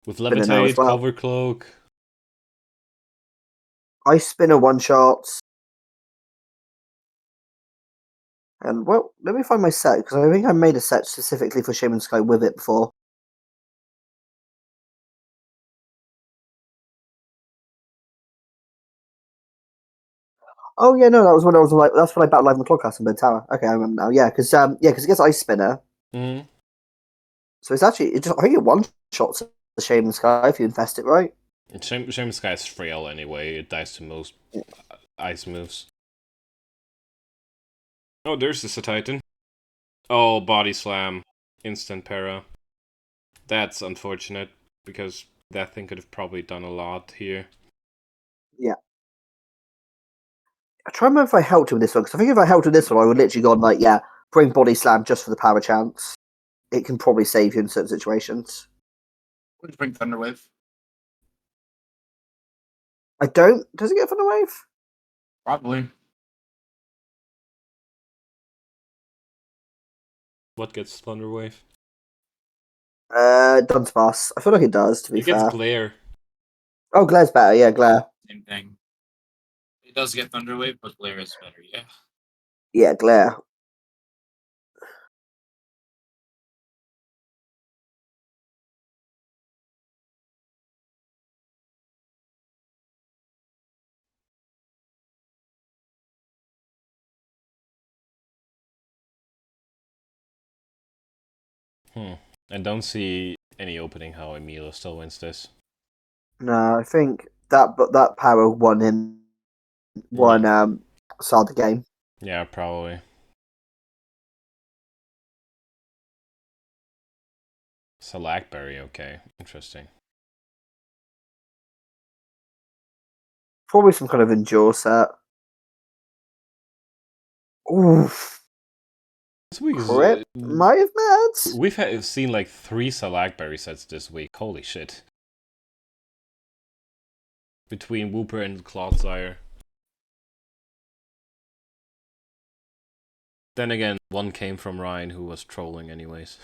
with Spinner now as Levitate, well. Cover Cloak. Ice Spinner one shots. And well, let me find my set because I think I made a set specifically for Shaman Sky with it before. Oh yeah, no, that was when I was like, that's when I battled live in the Clodcast in Bed Tower. Okay, I remember now. Yeah, because it gets Ice Spinner. Mm-hmm. So it's actually I think it one shots the Shaman Sky if you invest it right. Shaman Sky is frail anyway. It dies to most ice moves. Oh, there's the Titan. Oh, Body Slam. Instant para. That's unfortunate, because that thing could have probably done a lot here. Yeah. I try to remember if I helped him with this one, because I think if I helped with this one, I would literally gone like, yeah, bring Body Slam just for the power chance. It can probably save you in certain situations. Would you bring Thunderwave? I don't. Does it get Thunder Wave? Probably. What gets Thunder Wave? Dunsparce. I feel like it does, to be It gets fair. Glare. Oh, Glare's better. Yeah, Glare. Same thing. It does get Thunderwave, but Glare is better, yeah. Yeah, Glare. I don't see any opening how Emilio still wins this. No, I think that power won Sard the game. Yeah, probably. Salakberry, okay. Interesting. Probably some kind of endure set. Oof. This week is, Crip might have met. we've seen like 3 Salakberry sets this week. Holy shit. Between Wooper and Clodsire. Then again, one came from Ryan, who was trolling anyways.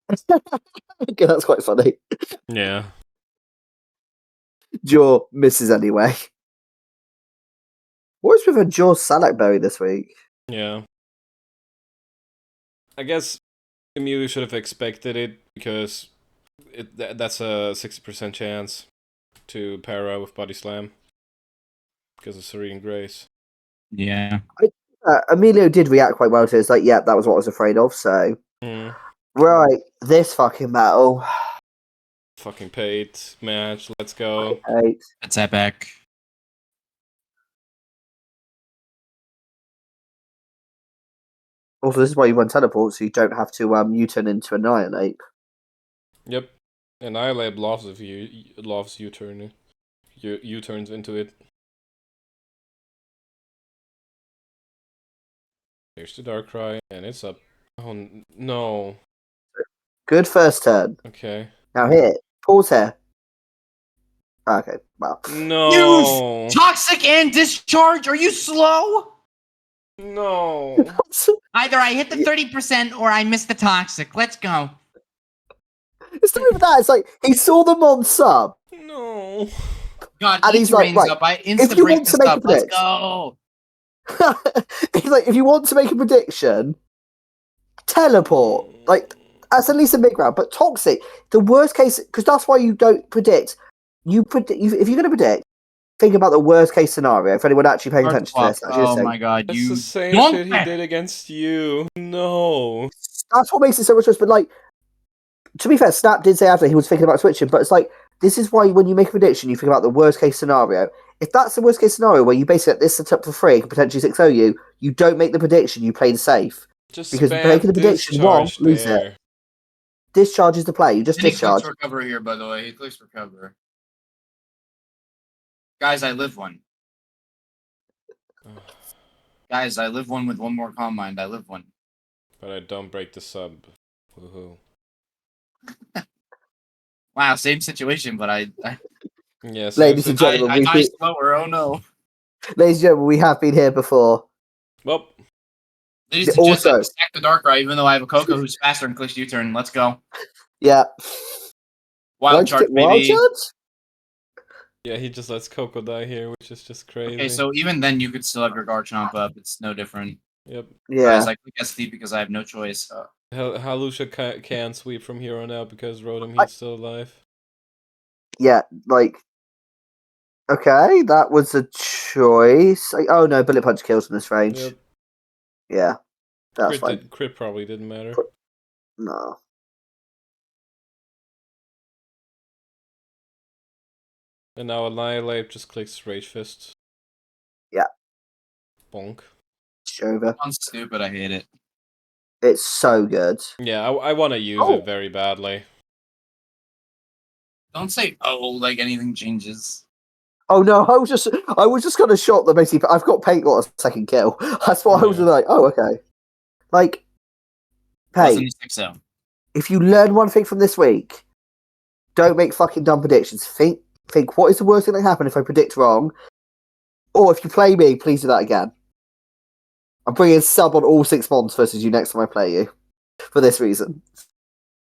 Okay, that's quite funny. Yeah. Jaw misses anyway. What's with a Jaw Salakberry this week? Yeah. I guess Emu should have expected it, because that's a 60% chance to pair out with Body Slam. Because of Serene Grace. Yeah. Emilio did react quite well to it. It's like, yeah, that was what I was afraid of, so... Right, this fucking battle. Fucking paid match, let's go. Right. That's epic. Also, this is why you run teleport, so you don't have to U-turn into Annihilate. Yep. Annihilate loves if you loves U-turn. U-turns into it. Here's the Darkrai, and it's up. Oh no. Good first turn. Okay. Now here, pause here. Okay, well. No. Use toxic and discharge. Are you slow? No. Either I hit the 30% or I missed the toxic. Let's go. It's not even that. It's like he saw them on sub. No. God, And he's like, right, up. I if insta you break want to this make a up. Let's prediction- go. He's like, if you want to make a prediction, teleport. Like, that's at least a mid round. But toxic, the worst case, because that's why you don't predict. If you're going to predict, think about the worst case scenario. If anyone actually paying attention to this, Oh my god, That's you the same don't shit he did against you. No. that's what makes it so much worse. But like, to be fair, Snap did say after he was thinking about switching, but it's like, this is why when you make a prediction, you think about the worst case scenario. If that's the worst case scenario where you basically get this set up for free and can potentially 6-0 you, you don't make the prediction, you play the safe. Just Because spam making the prediction, one, discharge lose there. it. Discharge is the play. You just And he discharge. clicks recover here, by the way. He clicks recover. Guys, I live one. Guys, I live one with one more calm mind. I live one. But I don't break the sub. Woohoo. Wow, same situation, but I Yes. Ladies and gentlemen, I die slower. Oh no. ladies and gentlemen, we have been here before. Well, Ladies and gentlemen, stack the Darkrai, even though I have a Coco who's faster and clicks U-turn. Let's go. Yeah. Wild charge, Wild baby. charge? yeah, he just lets Coco die here, which is just crazy. Okay, so even then you could still have your Garchomp up. It's no different. Yep. Yeah. Guys, I click SD because I have no choice. Halusha can sweep from here on out because Rotom Heat's still alive. Yeah, like... Okay, that was a choice. Like, oh no, Bullet Punch kills in this range. Yep. Yeah, that's fine. Crit probably didn't matter. No. And now Annihilate just clicks Rage Fist. Yeah. Bonk. It's over. Sounds stupid. I hate it. It's so good. Yeah, I want to use it very badly. Don't say like anything changes. Oh no, I was just gonna shot that basically. I've got Paint got a second kill. That's why I was like, oh okay. Like, hey, if you learn one thing from this week, don't make fucking dumb predictions. Think what is the worst thing that can happen if I predict wrong, or if you play me, please do that again. I'm bringing sub on all 6 months versus you next time I play you, for this reason.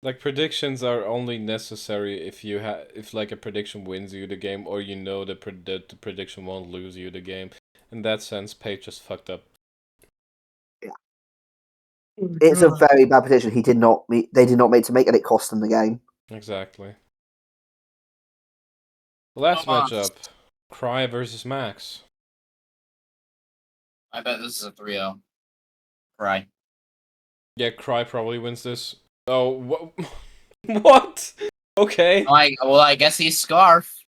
Like, predictions are only necessary if like a prediction wins you the game, or you know that the prediction won't lose you the game. In that sense, Paige just fucked up. Yeah. It's a very bad prediction. They did not make to make, and it cost them the game. Exactly. Last matchup, Cry versus Max. I bet this is a 3-0. Cry. Yeah, Cry probably wins this. Oh, what? Okay. I guess he's Scarf.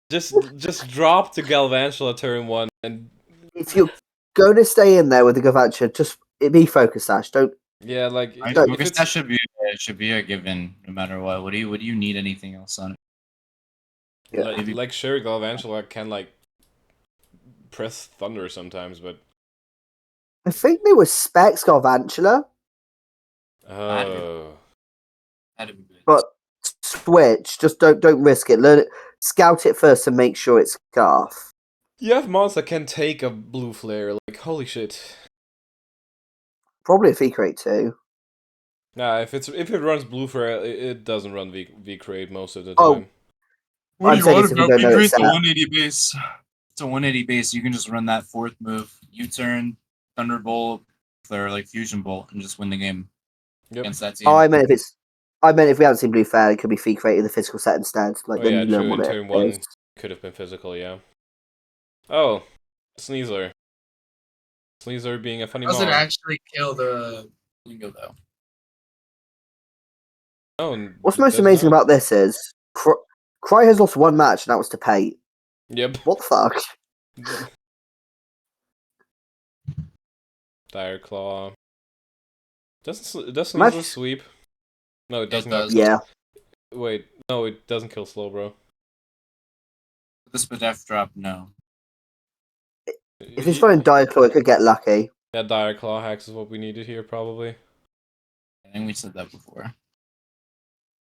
Just drop the Galvantula turn 1 and... If you're going to stay in there with the Galvantula, just be focused, Ash. Don't... Yeah, like... Focus that should be a given, no matter what. Would you need anything else on it? Yeah. Like sure, Galvantula can like press thunder sometimes, but I think they were Specs Garvantula, oh, That'd be good. but switch. Just don't risk it. Learn it. Scout it first and make sure it's Garth. you have mons that can take a blue flare. Like holy shit. Probably a fee crate too. Nah, if it runs blue flare, it doesn't run V create most of the Oh, time. What I'm do you saying want this if we about don't me? know Create it's the set. 180 base. It's a 180 base. You can just run that fourth move, U-turn, Thunderbolt, or like Fusion Bolt, and just win the game Yep. against that team. Oh, I meant if we haven't seen blue flare, it could be fee crate in the physical set instead. Like Oh then yeah, you learn true. what In it turn 1 is. could have been physical, yeah. Oh, Sneasler. Sneasler being a funny Does it mon. actually kill the Lingo though? Oh, and What's it most does amazing not. about this is Cry has lost one match, and that was to Pate. Yep. What the fuck? Dire Claw. Does Sneasler Imagine- sweep? No, it It doesn't. does. Yeah. Wait, no, it doesn't kill slow, bro. The Spadef drop, no. If he's running Diaclaw, it could get lucky. Yeah, Dire Claw hacks is what we needed here, probably. I think we said that before.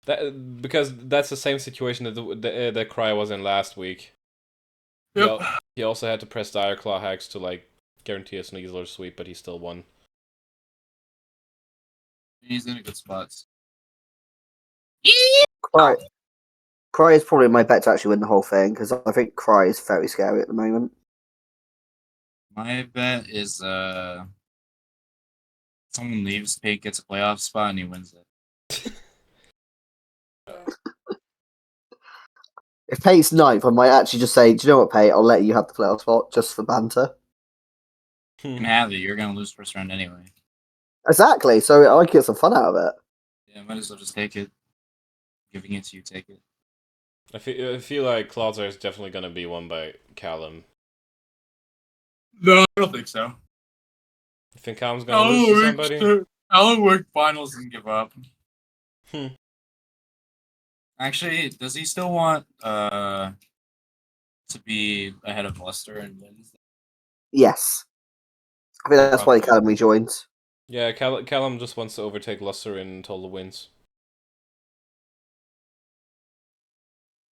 Because that's the same situation that Cry was in last week. Yep. He also had to press Dire Claw hacks to like guarantee a Sneasler sweep, but he still won. He's in a good spot. Cry is probably my bet to actually win the whole thing because I think Cry is very scary at the moment. My bet is someone leaves, Pate gets a playoff spot, and he wins it. If Pate's ninth, I might actually just say, do you know what, Pate? I'll let you have the playoff spot just for banter. You can have it. You're gonna lose first round anyway. Exactly. So I can get some fun out of it. Yeah, might as well just take it. Giving it to you, take it. I feel like Clodzer is definitely gonna be won by Callum. No, I don't think so. You think Callum's gonna lose to somebody? I'll work finals and give up. Hmm. Actually, does he still want to be ahead of Leicester and wins? Yes. I think that's why Callum rejoined. Yeah, Callum just wants to overtake Luster in total wins.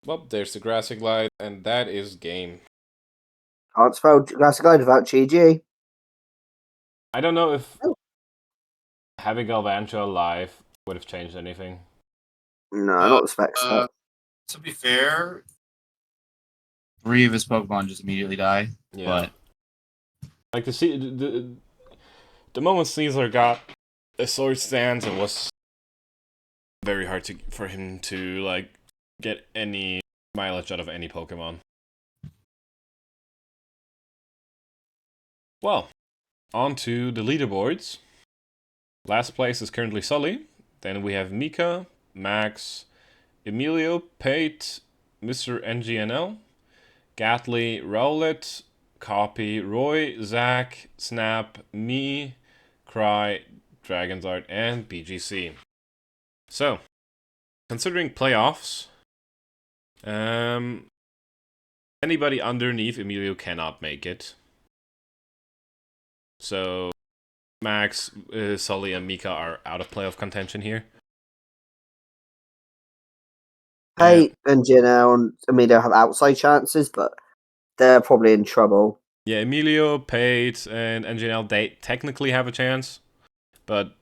Well, there's the Grassy Glide, and that is game. Can't spell Grassy Glide without GG. I don't know if having Galvantula live would have changed anything. No, not the spec set. To be fair, 3 of his Pokemon just immediately die. Yeah. But Like the moment Caesar got a sword stance, it was very hard for him to like get any mileage out of any Pokemon. Well, on to the leaderboards. Last place is currently Sully. Then we have Mika, Max, Emilio, Pate, Mr. NGNL, Gatley, Rowlet, Copy, Roy, Zach, Snap, me, Cry, Dragonzard, and BGC. So, considering playoffs, anybody underneath Emilio cannot make it. So, Max, Sully, and Mika are out of playoff contention here. Pate and Janelle, they have outside chances, but they're probably in trouble. Yeah, Emilio, Pate, and Janelle, they technically have a chance, but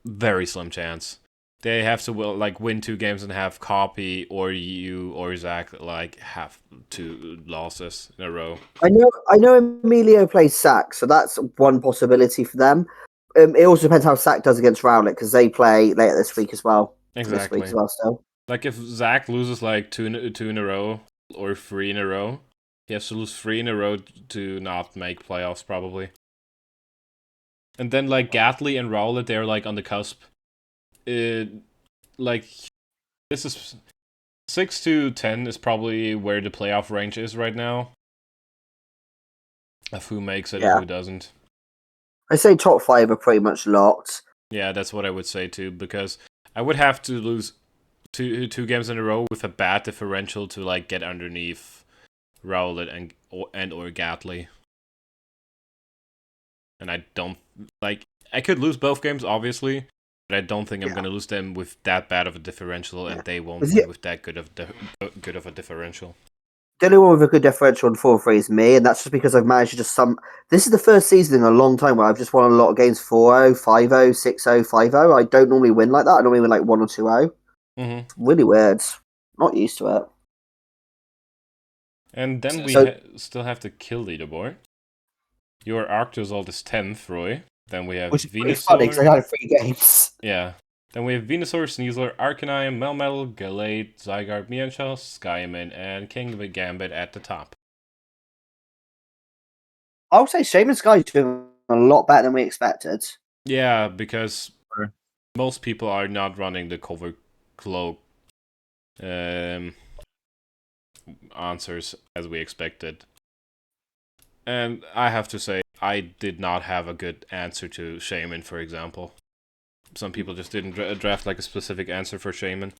very slim chance. They have to win 2 games and have Copy or you or Zach have 2 losses in a row. I know Emilio plays Sack, so that's one possibility for them. It also depends how Sack does against Rowlet because they play later this week as well. Exactly. This week as well, still. Like if Zach loses 2 in a row or 3 in a row, he has to lose 3 in a row to not make playoffs probably. And then Gatley and Rowlet, they're on the cusp. This is 6 to 10 is probably where the playoff range is right now. Of who makes it and who doesn't. I say top 5 are pretty much locked. Yeah, that's what I would say too, because I would have to lose two games in a row with a bad differential to like get underneath Rowlet and or Gatly. And I don't like. I could lose both games, obviously, but I don't think I'm gonna lose them with that bad of a differential, and they won't win with that good of a differential. The only one with a good differential in 4-3 is me, and that's just because I've managed to just This is the first season in a long time where I've just won a lot of games 4-0, 5-0, 6-0, 5-0. I don't normally win like that. I normally win like 1 or 2-0. Mm-hmm. Really weird. Not used to it. And then we still have the kill leaderboard. Your Arctozolt is 10th, Roy. Then we have Which is pretty funny because I had 3 games. Yeah. Then we have Venusaur, Sneasler, Arcanine, Melmetal, Gallade, Zygarde, Mienshao, Skyman, and King Gambit at the top. I would say Shaman Sky's doing a lot better than we expected. Yeah, because most people are not running the cover cloak answers as we expected. And I have to say, I did not have a good answer to Shaman, for example. Some people just didn't draft like a specific answer for Shaman.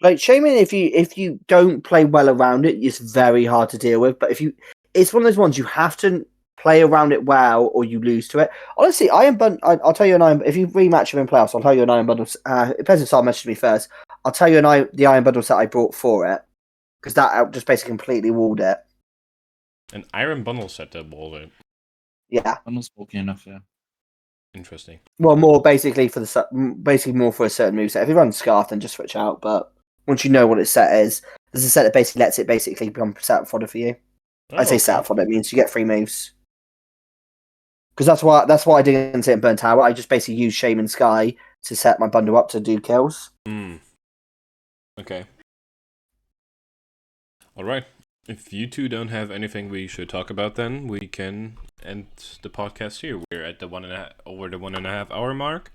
Like Shaman, if you don't play well around it, it's very hard to deal with. But it's one of those ones you have to play around it well, or you lose to it. Honestly, I'll tell you if you rematch him in playoffs, I'll tell you an Iron Bundle. It depends if someone messaged me first. I'll tell you the Iron Bundle set I brought for it because that just basically completely walled it. An Iron Bundle set that walled it. Yeah, Bundle's bulky enough. Yeah. Interesting. well, more basically more for a certain moveset. If you run Scarf, then just switch out. But once you know what its set is, there's a set that basically lets it basically become set up fodder for you. I say set up fodder, it means you get 3 moves. Because that's why I didn't say it in Burn Tower. I just basically used Shaman Sky to set my bundle up to do kills. Okay. Alright. If you two don't have anything we should talk about, then we can end the podcast here. We're at the 1.5 hour mark.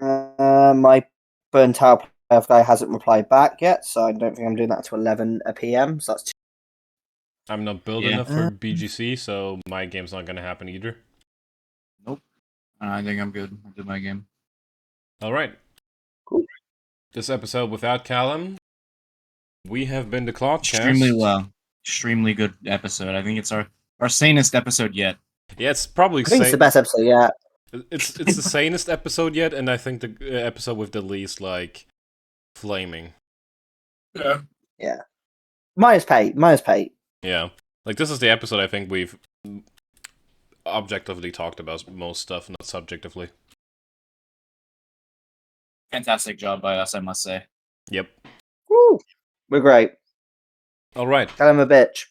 My Burn Tower playoff guy hasn't replied back yet, so I don't think I'm doing that until 11 p.m. So that's I'm not built enough for BGC, so my game's not gonna happen either. Nope. I think I'm good. I'll do my game. Alright. Cool. This episode without Callum, we have been the Clodcast. Extremely well. Extremely good episode. I think it's our sanest episode yet. Yeah, it's probably I think it's the best episode yet. It's the sanest episode yet, and I think the episode with the least, like, flaming. Yeah. Yeah. Minus pay. Yeah. Like, this is the episode I think we've objectively talked about most stuff, not subjectively. Fantastic job by us, I must say. Yep. Woo! We're great. Alright. Tell him a bitch.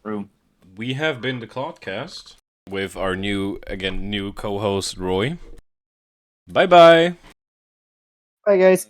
True. We have been the Clodcast with our new co-host, Roy. Bye-bye! Bye, guys.